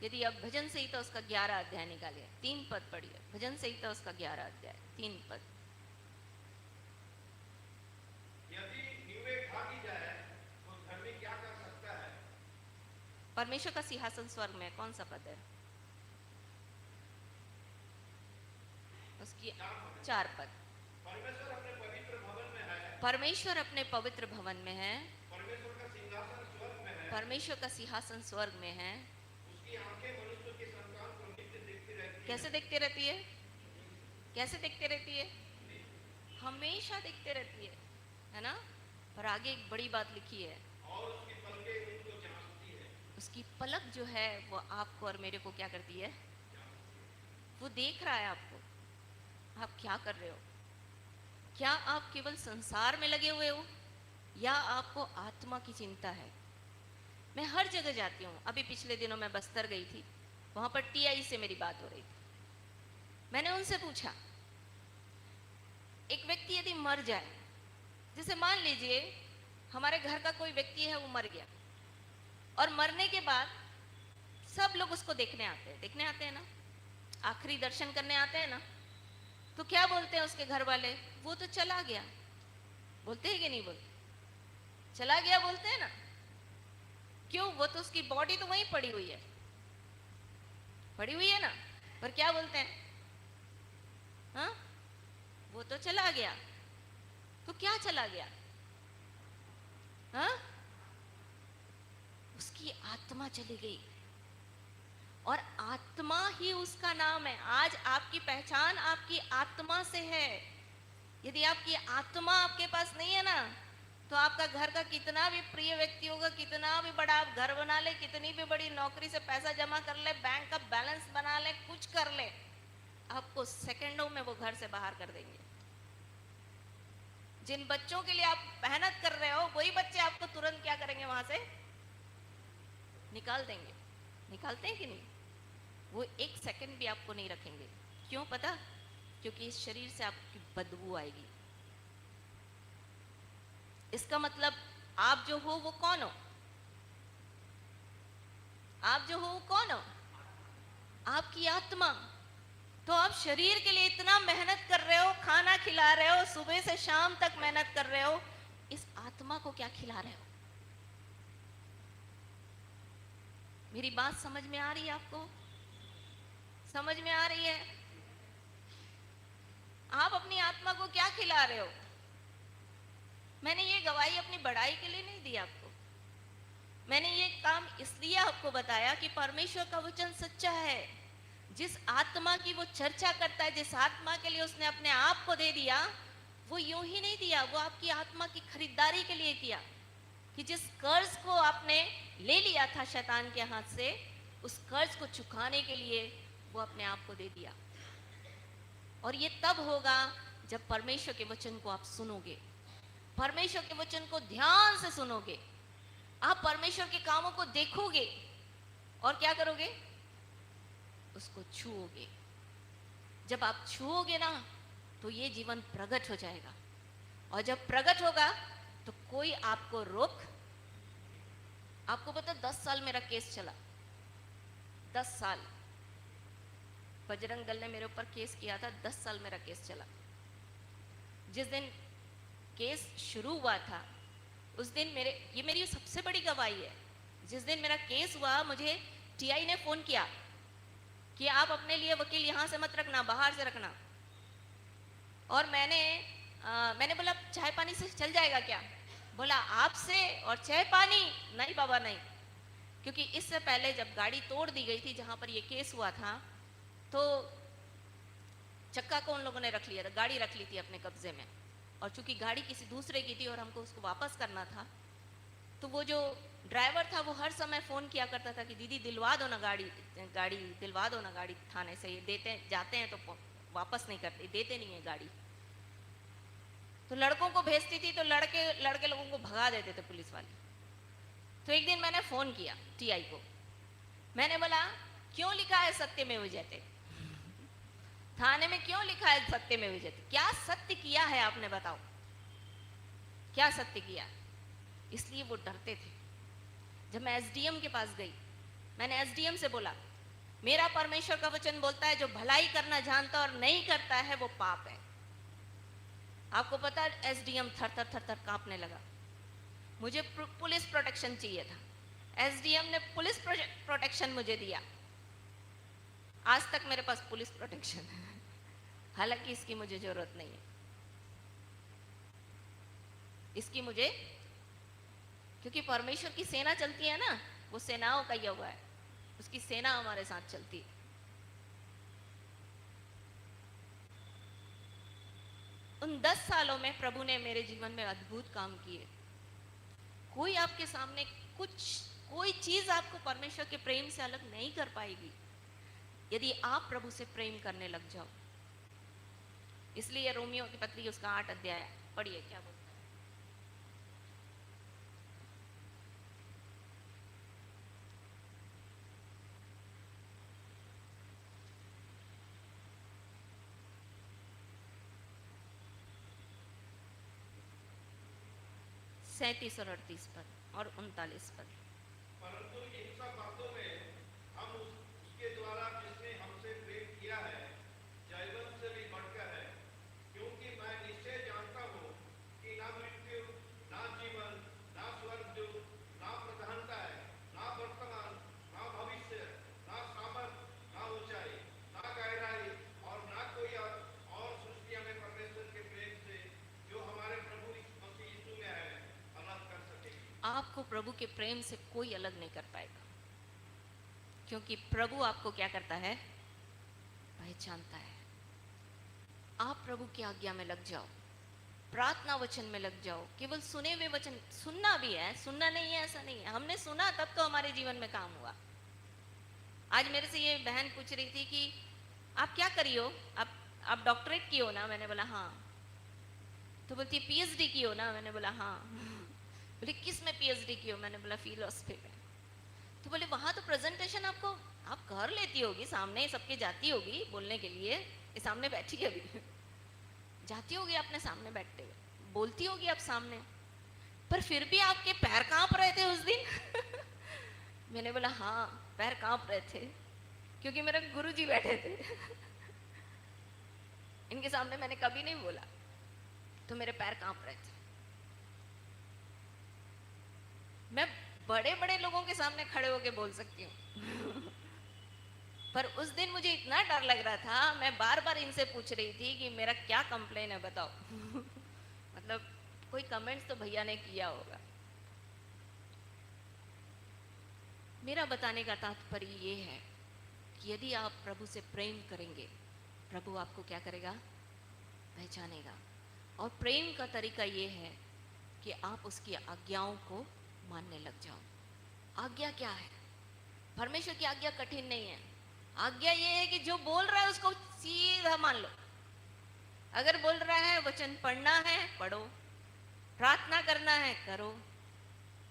Speaker 4: यदि आप भजन संहिता उसका 11 अध्याय निकालिए, 3 पद पढ़िए। भजन संहिता उसका 11 अध्याय 3 पद।
Speaker 3: यदि निवेश भागी जाए तो धर्मी क्या कर सकता है?
Speaker 4: परमेश्वर का सिंहासन स्वर्ग में है। कौन सा पद है? उसकी 4 पद।
Speaker 3: परमेश्वर अपने पवित्र भवन में है,
Speaker 4: परमेश्वर अपने पवित्र भवन में है,
Speaker 3: परमेश्वर का सिंहासन स्वर्ग में है,
Speaker 4: परमेश्वर का सिंहासन स्वर्ग में है।
Speaker 3: उसकी आंखें मनुष्य की संतान को नित्य देखती रहती है।
Speaker 4: कैसे देखते रहती है? कैसे देखते रहती है? हमेशा देखते रहती है ना? पर आगे एक बड़ी बात लिखी है,
Speaker 3: और उसकी पलकें उनको जांचती है।
Speaker 4: उसकी पलक जो है वो आपको और मेरे को क्या करती है? वो देख रहा है आपको, आप क्या कर रहे हो। क्या आप केवल संसार में लगे हुए हो या आपको आत्मा की चिंता है? मैं हर जगह जाती हूँ। अभी पिछले दिनों मैं बस्तर गई थी, वहां पर टीआई से मेरी बात हो रही थी। मैंने उनसे पूछा, एक व्यक्ति यदि मर जाए, जैसे मान लीजिए हमारे घर का कोई व्यक्ति है, वो मर गया और मरने के बाद सब लोग उसको देखने आते हैं ना, आखिरी दर्शन करने आते हैं ना, तो क्या बोलते हैं उसके घर वाले? वो तो चला गया। बोलते हैं कि नहीं बोलते? चला गया बोलते हैं ना। क्यों? वो तो उसकी बॉडी तो वहीं पड़ी हुई है, पड़ी हुई है ना। पर क्या बोलते हैं? हाँ, वो तो चला गया। तो क्या चला गया? हाँ, उसकी आत्मा चली गई, और आत्मा ही उसका नाम है। आज आपकी पहचान आपकी आत्मा से है। यदि आपकी आत्मा आपके पास नहीं है ना, तो आपका घर का कितना भी प्रिय व्यक्ति होगा, कितना भी बड़ा आप घर बना ले, कितनी भी बड़ी नौकरी से पैसा जमा कर ले, बैंक का बैलेंस बना ले, कुछ कर ले, आपको सेकंडों में वो घर से बाहर कर देंगे। जिन बच्चों के लिए आप मेहनत कर रहे हो, वही बच्चे आपको तुरंत क्या करेंगे? वहां से निकाल देंगे। निकालते हैं कि नहीं? वो एक सेकंड भी आपको नहीं रखेंगे। क्यों पता? क्योंकि इस शरीर से आपकी बदबू आएगी। इसका मतलब आप जो हो वो कौन हो? आप जो हो वो कौन हो? आपकी आत्मा। तो आप शरीर के लिए इतना मेहनत कर रहे हो, खाना खिला रहे हो, सुबह से शाम तक मेहनत कर रहे हो, इस आत्मा को क्या खिला रहे हो? मेरी बात समझ में आ रही है आपको? समझ में आ रही है? आप अपनी आत्मा को क्या खिला रहे हो? मैंने ये गवाही अपनी बड़ाई के लिए नहीं दी आपको। मैंने ये काम इसलिए आपको बताया कि परमेश्वर का वचन सच्चा है। जिस आत्मा की वो चर्चा करता है, जिस आत्मा के लिए उसने अपने आप को दे दिया, वो यूं ही नहीं दिया, वो आपकी आत्मा की खरीदारी के लिए किया। कि जिस कर्ज को आपने ले लिया था शैतान के हाथ से, उस कर्ज को चुकाने के लिए वो अपने आप को दे दिया। और ये तब होगा जब परमेश्वर के वचन को आप सुनोगे, परमेश्वर के वचन को ध्यान से सुनोगे, आप परमेश्वर के कामों को देखोगे और क्या करोगे? उसको छूओगे। जब आप छूओगे ना, तो ये जीवन प्रकट हो जाएगा। और जब प्रकट होगा तो कोई आपको रोक। आपको पता, 10 साल मेरा केस चला। 10 साल बजरंग दल ने मेरे ऊपर केस किया था। 10 साल मेरा केस चला। जिस दिन केस शुरू हुआ था, उस दिन ये मेरी सबसे बड़ी गवाही है। जिस दिन मेरा केस हुआ, मुझे टीआई ने फोन किया कि आप अपने लिए वकील यहाँ से मत रखना, बाहर से रखना। और मैंने बोला चाय पानी से चल जाएगा क्या? बोला आपसे और चाय पानी नहीं बाबा नहीं, क्योंकि इससे पहले जब गाड़ी तोड़ दी गई थी जहां पर ये केस हुआ था, तो चक्का को उन लोगों ने रख लिया था, गाड़ी रख ली थी अपने कब्जे में, और चूंकि गाड़ी किसी दूसरे की थी और हमको उसको वापस करना था, तो वो जो ड्राइवर था वो हर समय फ़ोन किया करता था कि दीदी दिलवा दो ना गाड़ी दिलवा दो ना गाड़ी थाने से, ये देते जाते हैं तो वापस नहीं करते, देते नहीं है गाड़ी। तो लड़कों को भेजती थी तो लड़के लोगों को भगा देते थे पुलिस वाले। तो एक दिन मैंने फ़ोन किया टीआई को, मैंने बोला क्यों लिखा है सत्यमेव जयते, थाने में क्यों लिखा है सत्यमेव जयते, क्या सत्य किया है आपने बताओ, क्या सत्य किया? इसलिए वो डरते थे। जब मैं एसडीएम के पास गई, मैंने एसडीएम से बोला मेरा परमेश्वर का वचन बोलता है जो भलाई करना जानता और नहीं करता है वो पाप है। आपको पता है एसडीएम थर थर कांपने लगा। मुझे पुलिस प्रोटेक्शन चाहिए था, एसडीएम ने पुलिस प्रोटेक्शन मुझे दिया। आज तक मेरे पास पुलिस प्रोटेक्शन है, हालांकि इसकी मुझे जरूरत नहीं है, इसकी मुझे, क्योंकि परमेश्वर की सेना चलती है ना, वो सेनाओं का ही हुआ है, उसकी सेना हमारे साथ चलती है। उन 10 सालों में प्रभु ने मेरे जीवन में अद्भुत काम किए। कोई आपके सामने कोई चीज आपको परमेश्वर के प्रेम से अलग नहीं कर पाएगी यदि आप प्रभु से प्रेम करने लग जाओ। इसलिए रोमियो की पत्री उसका 8 अध्याय पढ़िए क्या बोलता है। 37 और 38 पद और 39 पद।
Speaker 3: परंतु इन सब बातों में हम उसके द्वारा जिसने हमसे प्रेम किया है जीवन से भी बढ़कर है, क्योंकि मैं निश्चय जानता हूँ कि ना मृत्यु, ना जीवन, ना स्वर्गदूत, ना प्रधानता है, ना वर्तमान, ना भविष्य, ना सामर्थ, ना ऊंचाई, ना गहराई और ना कोई और सृष्टि में परमेश्वर के प्रेम से जो हमारे प्रभु मसीह यीशु में है अलग कर सकेगी।
Speaker 4: आपको प्रभु के प्रेम से कोई अलग नहीं कर पाएगा, क्योंकि प्रभु आपको क्या करता है, पहचानता है। आप प्रभु की आज्ञा में लग जाओ, प्रार्थना वचन में लग जाओ। केवल सुने हुए वचन, सुनना भी है, सुनना नहीं है ऐसा नहीं है, हमने सुना तब तो हमारे जीवन में काम हुआ। आज मेरे से ये बहन पूछ रही थी कि आप क्या करी हो, आप डॉक्टरेट की हो ना, मैंने बोला हाँ। तो बोलती पीएचडी की हो ना, मैंने बोला हाँ। बोले किस में पीएचडी की हो, मैंने बोला फिलॉसफी में। तो बोले वहां तो प्रेजेंटेशन आप कर लेती होगी, सामने सबके जाती होगी बोलने के लिए, ये सामने बैठी है अभी, जाती होगी अपने सामने बैठते हुए, बोलती होगी आप सामने, पर फिर भी आपके पैर कांप रहे थे उस दिन। मैंने बोला हाँ पैर कांप रहे थे, क्योंकि मेरे गुरुजी बैठे थे। इनके सामने मैंने कभी नहीं बोला, तो मेरे पैर कांप रहे थे। मैं बड़े बड़े लोगों के सामने खड़े होके बोल सकती हूँ, पर उस दिन मुझे इतना डर लग रहा था, मैं बार बार इनसे पूछ रही थी कि मेरा क्या कंप्लेन है बताओ। मतलब कोई कमेंट्स तो भैया ने किया होगा। मेरा बताने का तात्पर्य ये है कि यदि आप प्रभु से प्रेम करेंगे, प्रभु आपको क्या करेगा, पहचानेगा। और प्रेम का तरीका ये है कि आप उसकी आज्ञाओं को मानने लग जाओ। आज्ञा क्या है? परमेश्वर की आज्ञा कठिन नहीं है। आज्ञा ये है कि जो बोल रहा है उसको सीधा मान लो। अगर बोल रहा है वचन पढ़ना है पढ़ो, प्रार्थना करना है करो,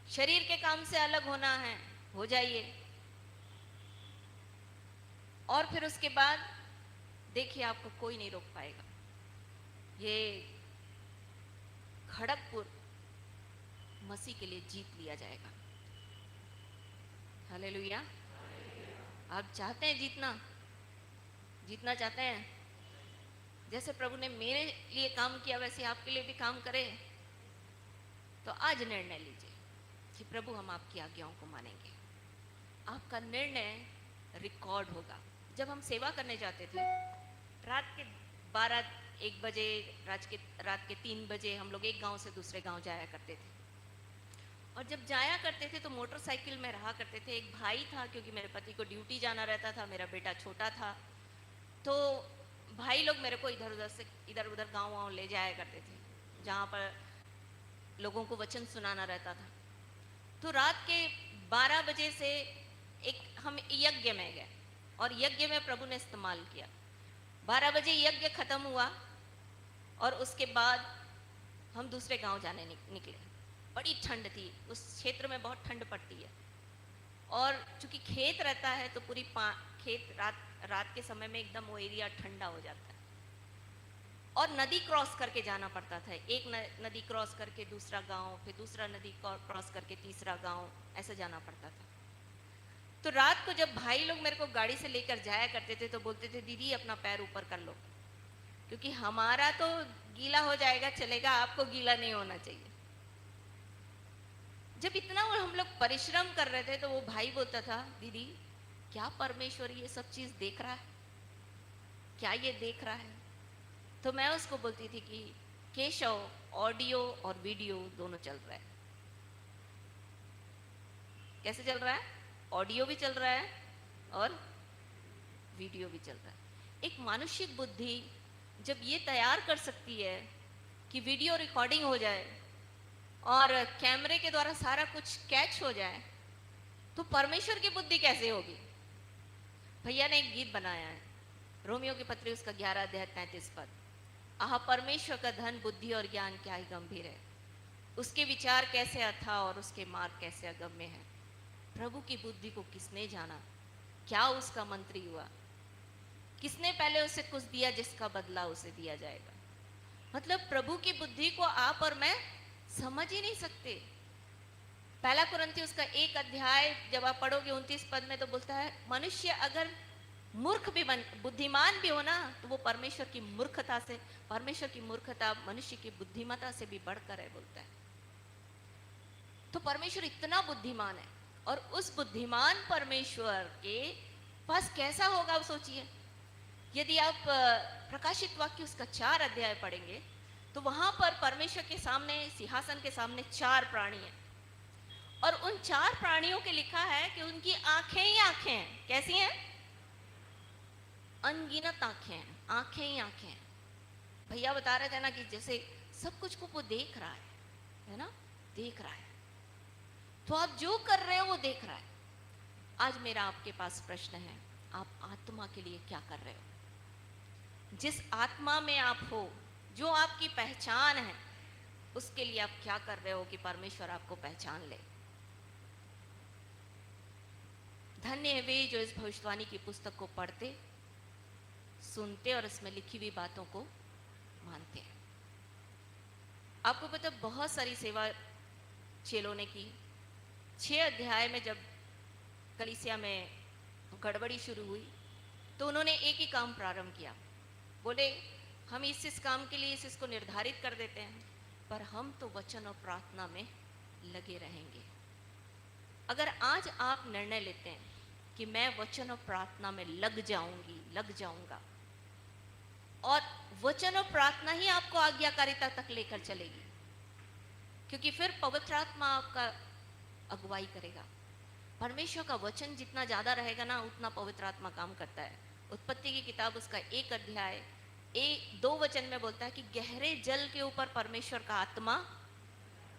Speaker 4: शरीर के काम से अलग होना है हो जाइए, और फिर उसके बाद देखिए आपको कोई नहीं रोक पाएगा। ये खड़गपुर मसीह के लिए जीत लिया जाएगा। हालेलुया। आप चाहते हैं जीतना चाहते हैं? जैसे प्रभु ने मेरे लिए काम किया वैसे आपके लिए भी काम करे। तो आज निर्णय लीजिए कि प्रभु हम आपकी आज्ञाओं को मानेंगे। आपका निर्णय रिकॉर्ड होगा जब हम सेवा करने जाते थे, रात के 12-1 बजे, रात के 3 बजे हम लोग एक गांव से दूसरे गांव जाया करते थे। और जब जाया करते थे तो मोटरसाइकिल में रहा करते थे। एक भाई था, क्योंकि मेरे पति को ड्यूटी जाना रहता था, मेरा बेटा छोटा था, तो भाई लोग मेरे को इधर उधर गाँव ले जाया करते थे, जहाँ पर लोगों को वचन सुनाना रहता था। तो रात के 12 बजे से हम यज्ञ में गए, और यज्ञ में प्रभु ने इस्तेमाल किया। 12 बजे यज्ञ खत्म हुआ, और उसके बाद हम दूसरे गांव जाने निकले। बड़ी ठंड थी, उस क्षेत्र में बहुत ठंड पड़ती है, और चूंकि खेत रहता है तो पूरी खेत रात के समय में एकदम वो एरिया ठंडा हो जाता है। और नदी क्रॉस करके जाना पड़ता था, एक नदी क्रॉस करके दूसरा गांव, फिर दूसरा नदी क्रॉस करके तीसरा गांव, ऐसे जाना पड़ता था। तो रात को जब भाई लोग मेरे को गाड़ी से लेकर जाया करते थे तो बोलते थे, दीदी अपना पैर ऊपर कर लो, क्योंकि हमारा तो गीला हो जाएगा चलेगा, आपको गीला नहीं होना चाहिए। जब इतना हम लोग परिश्रम कर रहे थे तो वो भाई बोलता था, दीदी क्या परमेश्वर ये सब चीज देख रहा है, क्या ये देख रहा है? तो मैं उसको बोलती थी कि केशव, ऑडियो और वीडियो दोनों चल रहा है। कैसे चल रहा है? ऑडियो भी चल रहा है और वीडियो भी चल रहा है। एक मानुषिक बुद्धि जब ये तैयार कर सकती है कि वीडियो रिकॉर्डिंग हो जाए और कैमरे के द्वारा सारा कुछ कैच हो जाए, तो परमेश्वर की बुद्धि कैसे होगी? भैया ने एक गीत बनाया है, रोमियो की पत्री उसका 11 अध्याय 33 पद। आह परमेश्वर का धन, बुद्धि और ज्ञान क्या ही गंभीर है, उसके विचार कैसे अथाह और उसके मार्ग कैसे अगम्य है। प्रभु की बुद्धि को किसने जाना, क्या उसका मंत्री हुआ, किसने पहले उसे कुछ दिया जिसका बदला उसे दिया जाएगा। मतलब प्रभु की बुद्धि को आप और मैं समझ ही नहीं सकते। पहला कुरिन्थियों उसका 1 अध्याय जब आप पढ़ोगे 29 पद में तो बोलता है, मनुष्य अगर मूर्ख भी बुद्धिमान भी हो ना, तो वो परमेश्वर की मूर्खता से, परमेश्वर की मूर्खता मनुष्य की बुद्धिमता से भी बढ़कर है, बोलता है। तो परमेश्वर इतना बुद्धिमान है, और उस बुद्धिमान परमेश्वर के पास कैसा होगा सोचिए। यदि आप प्रकाशित वाक्य उसका 4 अध्याय पढ़ेंगे तो वहां पर परमेश्वर के सामने, सिंहासन के सामने 4 प्राणी हैं, और उन 4 प्राणियों के लिखा है कि उनकी आंखें ही आंखें हैं। कैसी हैं? अनगिनत आंखें हैं, आंखें ही आंखें हैं। भैया बता रहे थे ना कि जैसे सब कुछ को वो देख रहा है ना, देख रहा है। तो आप जो कर रहे हो वो देख रहा है। आज मेरा आपके पास प्रश्न है, आप आत्मा के लिए क्या कर रहे हो? जिस आत्मा में आप हो, जो आपकी पहचान है, उसके लिए आप क्या कर रहे हो कि परमेश्वर आपको पहचान ले। धन्य है वे जो इस भविष्यवाणी की पुस्तक को पढ़ते, सुनते और इसमें लिखी हुई बातों को मानते हैं। आपको पता, बहुत सारी सेवा चेलों ने की। 6 अध्याय में जब कलीसिया में गड़बड़ी शुरू हुई तो उन्होंने एक ही काम प्रारंभ किया। बोले, हम इस काम के लिए इसको निर्धारित कर देते हैं, पर हम तो वचन और प्रार्थना में लगे रहेंगे। अगर आज आप निर्णय लेते हैं कि मैं वचन और प्रार्थना में लग जाऊंगी, लग जाऊंगा, और वचन और प्रार्थना ही आपको आज्ञाकारिता तक लेकर चलेगी, क्योंकि फिर पवित्र आत्मा आपका अगुवाई करेगा। परमेश्वर का वचन जितना ज्यादा रहेगा ना, उतना पवित्र आत्मा काम करता है। उत्पत्ति की किताब उसका 1 अध्याय 2 वचन में बोलता है कि गहरे जल के ऊपर परमेश्वर का आत्मा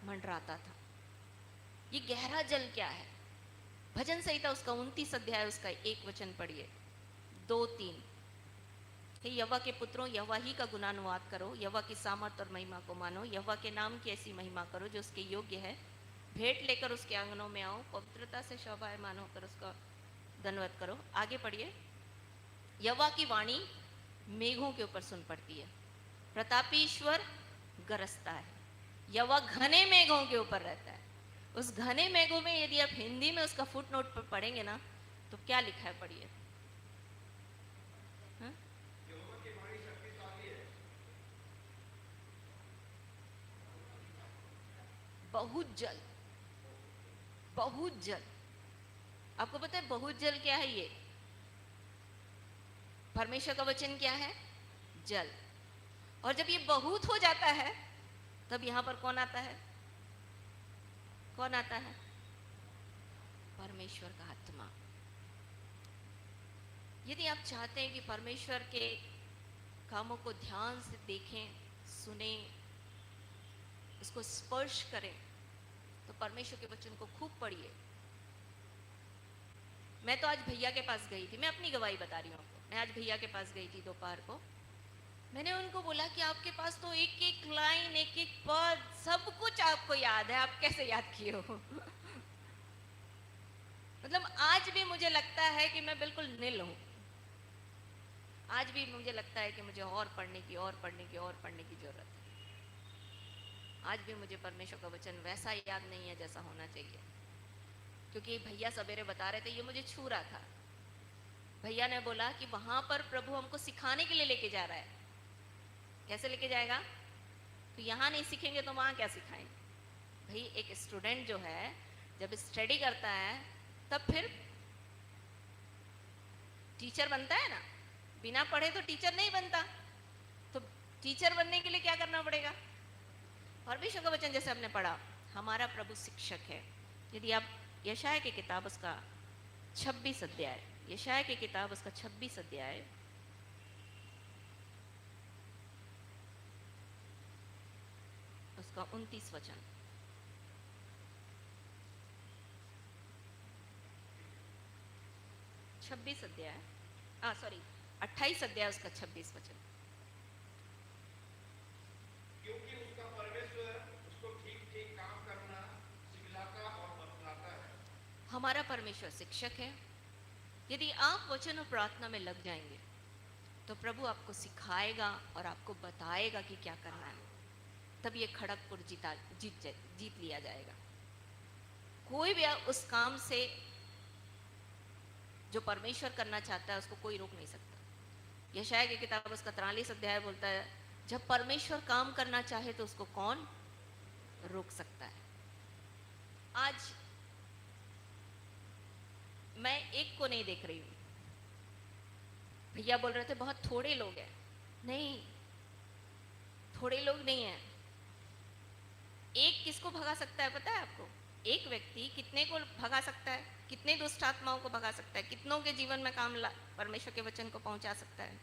Speaker 4: मंडराता था। ये गहरा जल क्या है? भजन संहिता उसका 29 अध्याय उसका 1 वचन पढ़िए, 2-3। हे यहोवा के पुत्रों, यहोवा ही का गुणानुवाद करो, यहोवा की सामर्थ और महिमा को मानो, यहोवा के नाम की ऐसी महिमा करो जो उसके योग्य है। भेंट लेकर उसके आंगनों में आओ, पवित्रता से शोभायमान होकर उसका धन्यवाद करो। आगे पढ़िए। यहोवा की वाणी मेघों के ऊपर सुन पड़ती है, प्रतापी ईश्वर गरजता है। यहोवा घने मेघों के ऊपर रहता है। उस घने मेघों में यदि आप हिंदी में उसका फुट नोट पर पढ़ेंगे ना, तो क्या लिखा है, पढ़िए। बहुत जल, बहुत जल। आपको पता है बहुत जल क्या है? ये परमेश्वर का वचन क्या है? जल। और जब ये बहुत हो जाता है तब यहां पर कौन आता है? कौन आता है? परमेश्वर का आत्मा। यदि आप चाहते हैं कि परमेश्वर के कामों को ध्यान से देखें, सुने, उसको स्पर्श करें, तो परमेश्वर के वचन को खूब पढ़िए। मैं तो आज भैया के पास गई थी, मैं अपनी गवाही बता रही हूँ आपको। मैं आज भैया के पास गई थी दोपहर को। मैंने उनको बोला कि आपके पास तो एक एक लाइन, एक एक पद, सब कुछ आपको याद है, आप कैसे याद किए हो? मतलब आज भी मुझे लगता है कि मैं बिल्कुल निल हूं। आज भी मुझे लगता है कि मुझे और पढ़ने की, और पढ़ने की, और पढ़ने की जरूरत है। आज भी मुझे परमेश्वर का वचन वैसा याद नहीं है जैसा होना चाहिए। क्योंकि भैया सवेरे बता रहे थे, ये मुझे छू रहा था। भैया ने बोला कि वहां पर प्रभु हमको सिखाने के लिए लेके जा रहा है। कैसे लेके जाएगा? तो यहाँ नहीं सीखेंगे तो वहां क्या सिखाएंगे? भाई एक स्टूडेंट जो है जब स्टडी करता है तब फिर टीचर बनता है ना। बिना पढ़े तो टीचर नहीं बनता। तो टीचर बनने के लिए क्या करना पड़ेगा? परमेश्वर का वचन जैसे हमने पढ़ा, हमारा प्रभु शिक्षक है। यदि आप यशाया की किताब उसका 26 अध्याय, यशाया की किताब उसका 26 अध्याय, उसका 29 वचन, छब्बीस अध्याय, 28 अध्याय उसका 26 वचन।
Speaker 3: क्योंकि उसका परमेश्वर उसको ठीक ठीक काम करना सिखलाता और बतलाता है।
Speaker 4: हमारा परमेश्वर शिक्षक है। यदि आप वचन और प्रार्थना में लग जाएंगे तो प्रभु आपको सिखाएगा और आपको बताएगा कि क्या करना है। तब ये खड़गपुर जीत लिया जाएगा। कोई भी उस काम से जो परमेश्वर करना चाहता है उसको कोई रोक नहीं सकता। यशाया की किताब उसका 43 अध्याय बोलता है, जब परमेश्वर काम करना चाहे तो उसको कौन रोक सकता है? आज मैं एक को नहीं देख रही हूं। भैया बोल रहे थे बहुत थोड़े लोग हैं। नहीं, थोड़े लोग नहीं हैं। एक किसको भगा सकता है पता है आपको? एक व्यक्ति कितने को भगा सकता है? कितने दुष्ट आत्माओं को भगा सकता है? कितनों के जीवन में परमेश्वर के वचन को पहुंचा सकता है?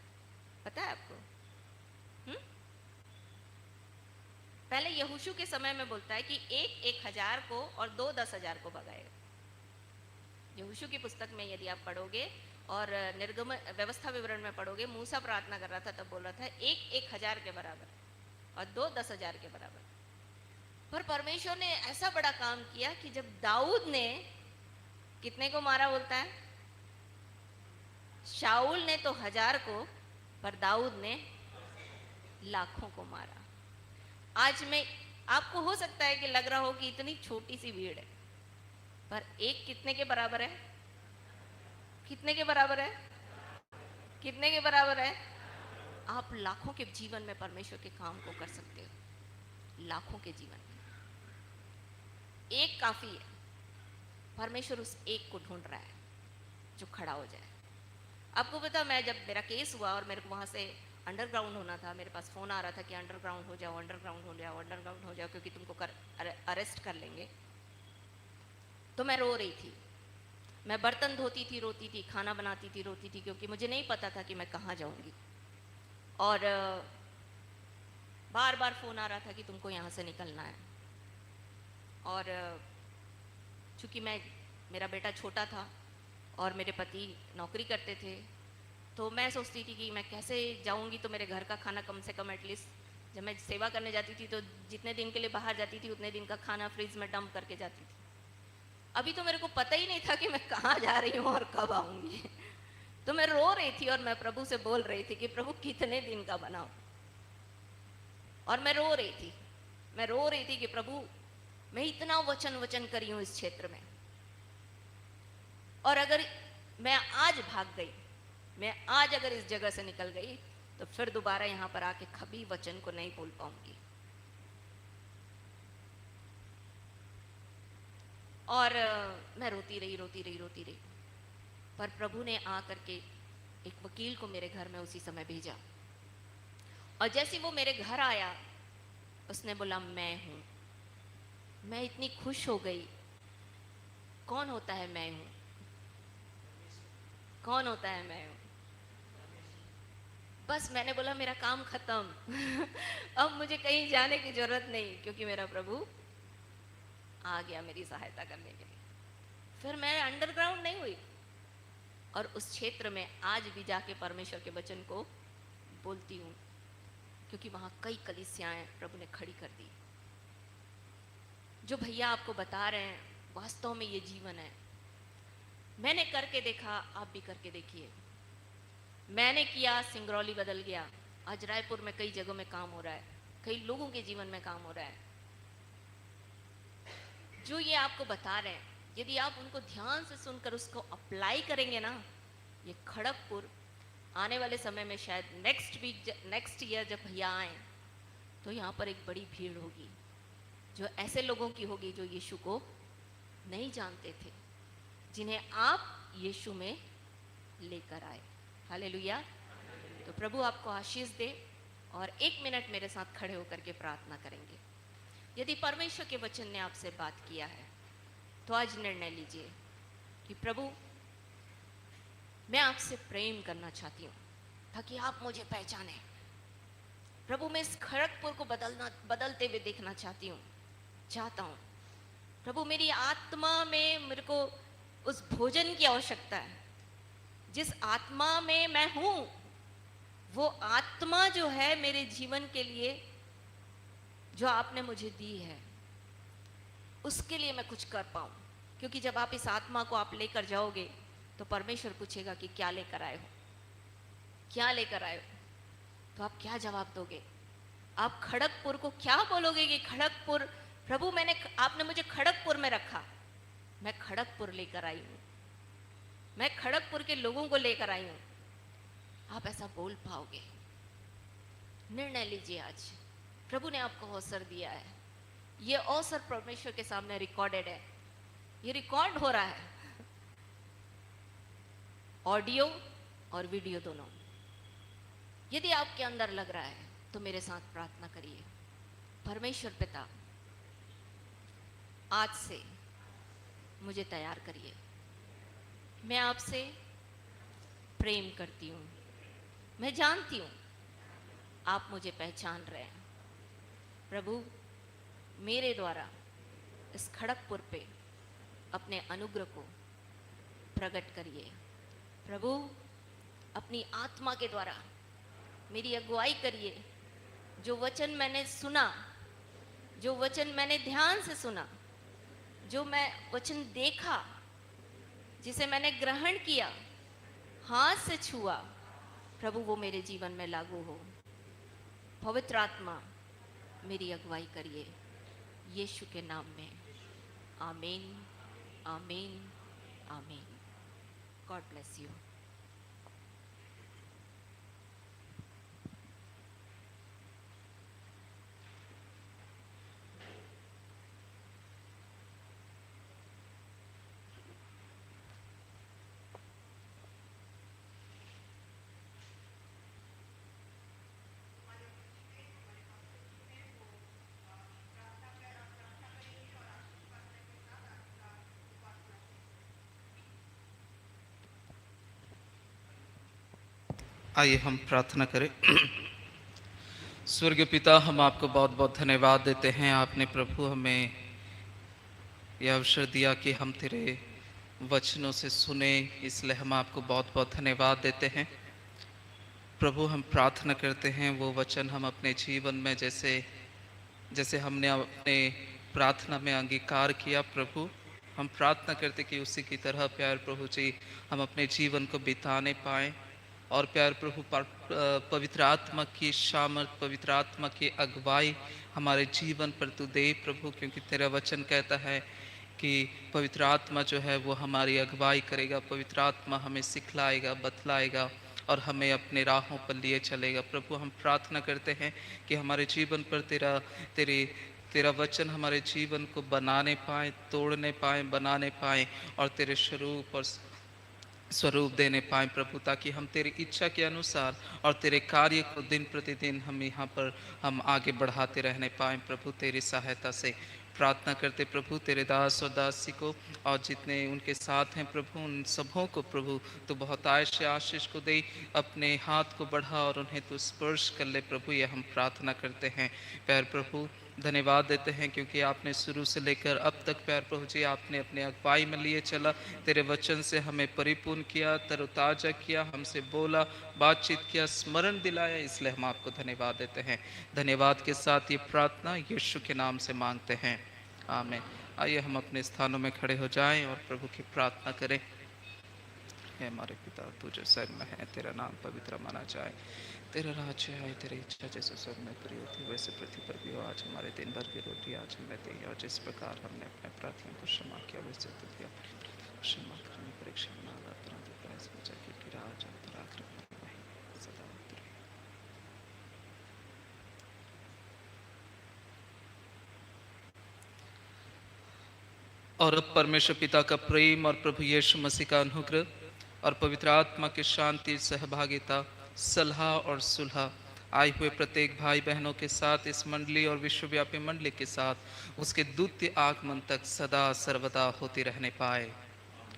Speaker 4: पता है आपको? पहले यहोशू के समय में बोलता है कि एक 1000 को और 2 10,000 को भगाएगा। यहोशू की पुस्तक में यदि आप पढ़ोगे और निर्गम व्यवस्था विवरण में पढ़ोगे, मूसा प्रार्थना कर रहा था तब बोल रहा था एक 1000 के बराबर और 2 10,000 के बराबर। पर परमेश्वर ने ऐसा बड़ा काम किया कि जब दाऊद ने कितने को मारा बोलता है? शाऊल ने तो 1000 को, पर दाऊद ने लाखों को मारा। आज में आपको हो सकता है कि लग रहा हो कि इतनी छोटी सी भीड़ है, पर एक कितने के बराबर है? कितने के बराबर है? कितने के बराबर है? आप लाखों के जीवन में परमेश्वर के काम को कर सकते हो। लाखों के जीवन में एक काफी है। परमेश्वर उस एक को ढूंढ रहा है जो खड़ा हो जाए। आपको पता, मैं जब मेरा केस हुआ और मेरे को वहां से अंडरग्राउंड होना था, मेरे पास फोन आ रहा था कि अंडरग्राउंड हो जाओ, अंडरग्राउंड हो जाओ, अंडरग्राउंड हो जाओ, क्योंकि तुमको अरेस्ट कर लेंगे। तो मैं रो रही थी। मैं बर्तन धोती थी, रोती थी, खाना बनाती थी, रोती थी, क्योंकि मुझे नहीं पता था कि मैं कहाँ जाऊंगी। और बार बार फोन आ रहा था कि तुमको यहाँ से निकलना है। और चूँकि मेरा बेटा छोटा था और मेरे पति नौकरी करते थे, तो मैं सोचती थी कि मैं कैसे जाऊंगी तो मेरे घर का खाना कम से कम एटलीस्ट, जब मैं सेवा करने जाती थी तो जितने दिन के लिए बाहर जाती थी उतने दिन का खाना फ्रिज में डंप करके जाती थी। अभी तो मेरे को पता ही नहीं था कि मैं कहाँ जा रही हूँ और कब आऊँगी। तो मैं रो रही थी और मैं प्रभु से बोल रही थी कि प्रभु कितने दिन का बनाओ। और मैं रो रही थी कि प्रभु मैं इतना वचन करी हूँ इस क्षेत्र में, और अगर मैं आज भाग गई, मैं आज अगर इस जगह से निकल गई तो फिर दोबारा यहाँ पर आके कभी वचन को नहीं बोल पाऊंगी। और मैं रोती रही। पर प्रभु ने आ करके एक वकील को मेरे घर में उसी समय भेजा, और जैसे वो मेरे घर आया उसने बोला मैं हूं। मैं इतनी खुश हो गई। कौन होता है मैं हूं? कौन होता है मैं हूं? बस मैंने बोला मेरा काम खत्म। अब मुझे कहीं जाने की जरूरत नहीं, क्योंकि मेरा प्रभु आ गया मेरी सहायता करने के लिए। फिर मैं अंडरग्राउंड नहीं हुई, और उस क्षेत्र में आज भी जाके परमेश्वर के वचन को बोलती हूँ, क्योंकि वहां कई कलीसियाएं प्रभु ने खड़ी कर दी। जो भैया आपको बता रहे हैं वास्तव में ये जीवन है। मैंने करके देखा, आप भी करके देखिए। मैंने किया, सिंगरौली बदल गया। आज रायपुर में कई जगहों में काम हो रहा है, कई लोगों के जीवन में काम हो रहा है। जो ये आपको बता रहे हैं, यदि आप उनको ध्यान से सुनकर उसको अप्लाई करेंगे ना, ये खड़गपुर आने वाले समय में शायद नेक्स्ट ईयर जब भैया आए तो यहाँ पर एक बड़ी भीड़ होगी, जो ऐसे लोगों की होगी जो यीशु को नहीं जानते थे, जिन्हें आप यीशु में लेकर आए। हालेलुया। तो प्रभु आपको आशीष दे। और 1 मिनट मेरे साथ खड़े होकर के प्रार्थना करेंगे। यदि परमेश्वर के वचन ने आपसे बात किया है तो आज निर्णय लीजिए कि प्रभु मैं आपसे प्रेम करना चाहती हूँ, ताकि आप मुझे पहचाने। प्रभु मैं इस खड़गपुर को बदलते हुए देखना चाहता हूँ। प्रभु मेरी आत्मा में मेरे को उस भोजन की आवश्यकता है। जिस आत्मा में मैं हूँ, वो आत्मा जो है मेरे जीवन के लिए जो आपने मुझे दी है, उसके लिए मैं कुछ कर पाऊं। क्योंकि जब आप इस आत्मा को आप लेकर जाओगे तो परमेश्वर पूछेगा कि क्या लेकर आए हो, क्या लेकर आए हो। तो आप क्या जवाब दोगे? आप खड़गपुर को क्या बोलोगे कि खड़गपुर प्रभु आपने मुझे खड़गपुर में रखा, मैं खड़गपुर लेकर आई हूं, मैं खड़गपुर के लोगों को लेकर आई हूं। आप ऐसा बोल पाओगे? निर्णय लीजिए। आज प्रभु ने आपको अवसर दिया है। ये अवसर परमेश्वर के सामने रिकॉर्डेड है, ये रिकॉर्ड हो रहा है, ऑडियो और वीडियो दोनों। यदि आपके अंदर लग रहा है तो मेरे साथ प्रार्थना करिए। परमेश्वर पिता, आज से मुझे तैयार करिए। मैं आपसे प्रेम करती हूँ। मैं जानती हूँ आप मुझे पहचान रहे हैं। प्रभु मेरे द्वारा इस खड़गपुर पे अपने अनुग्रह को प्रकट करिए। प्रभु अपनी आत्मा के द्वारा मेरी अगुवाई करिए। जो वचन मैंने सुना, जो वचन मैंने ध्यान से सुना, जो मैं वचन देखा, जिसे मैंने ग्रहण किया, हाथ से छुआ, प्रभु वो मेरे जीवन में लागू हो। पवित्र आत्मा मेरी अगुवाई करिए, यीशु के नाम में। आमीन, आमीन, आमीन। God bless you.
Speaker 5: आइए हम प्रार्थना करें। स्वर्गीय पिता, हम आपको बहुत बहुत धन्यवाद देते हैं। आपने प्रभु हमें यह अवसर दिया कि हम तेरे वचनों से सुने, इसलिए हम आपको बहुत बहुत धन्यवाद देते हैं। प्रभु हम प्रार्थना करते हैं वो वचन हम अपने जीवन में जैसे हमने अपने प्रार्थना में अंगीकार किया, प्रभु हम प्रार्थना करते कि उसी की तरह प्यार प्रभु जी हम अपने जीवन को बिताने पाएँ। और प्यार प्रभु पवित्र आत्मा की सामर्थ, पवित्र आत्मा की अगुवाई हमारे जीवन पर तू दे प्रभु, क्योंकि तेरा वचन कहता है कि पवित्र आत्मा जो है वो हमारी अगुवाई करेगा। पवित्र आत्मा हमें सिखलाएगा, बतलाएगा और हमें अपने राहों पर लिए चलेगा। प्रभु हम प्रार्थना करते हैं कि हमारे जीवन पर तेरा वचन हमारे जीवन को बनाने पाए, तोड़ने पाए, बनाने पाए और तेरे स्वरूप और स्वरूप देने पाए प्रभु, ताकि हम तेरी इच्छा के अनुसार और तेरे कार्य को दिन प्रतिदिन हम यहाँ पर हम आगे बढ़ाते रहने पाए प्रभु। तेरी सहायता से प्रार्थना करते प्रभु तेरे दास और दासी को, और जितने उनके साथ हैं प्रभु उन सबों को प्रभु तो बहुत आयश आशीष को दे, अपने हाथ को बढ़ा और उन्हें तो स्पर्श कर ले प्रभु, ये हम प्रार्थना करते हैं। प्यार प्रभु धन्यवाद देते हैं क्योंकि आपने शुरू से लेकर अब तक प्यार प्रभु जी आपने अपने अगुवाई में लिए चला, तेरे वचन से हमें परिपूर्ण किया, तरोताजा किया, हमसे बोला, बातचीत किया, स्मरण दिलाया, इसलिए हम आपको धन्यवाद देते हैं। धन्यवाद के साथ ये प्रार्थना यीशु के नाम से मांगते हैं, आमीन। आइए हम अपने स्थानों में खड़े हो जाएं और प्रभु की प्रार्थना करें। हे हमारे पिता तू जो स्वर्ग में है, तेरा नाम पवित्र माना जाए, तेरा राज्य आए, तेरी इच्छा जैसे स्वर्ग में पूरी होती है वैसे पृथ्वी पर भी हो। आज हमारे दिन भर की रोटी आज हमें दे, और जिस प्रकार हमने अपने अपराधियों को क्षमा किया वैसे तो भी अपने क्षमा करने परीक्षा में ना ला, परंतु अपने से बचा, क्योंकि राज और पराक्रम वही सदा होते रहे। और अब परमेश्वर पिता का प्रेम और प्रभु यीशु मसीह का अनुग्रह और पवित्र आत्मा की शांति, सहभागिता, सलाह और सुलह आए हुए प्रत्येक भाई बहनों के साथ, इस मंडली और विश्वव्यापी मंडली के साथ उसके द्वितीय आगमन तक सदा सर्वदा होती रहने पाए,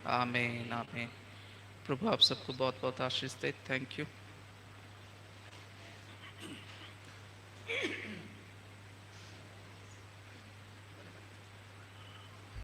Speaker 5: आमीन आमीन। प्रभु आप सबको बहुत बहुत आशीष दे। Thank you.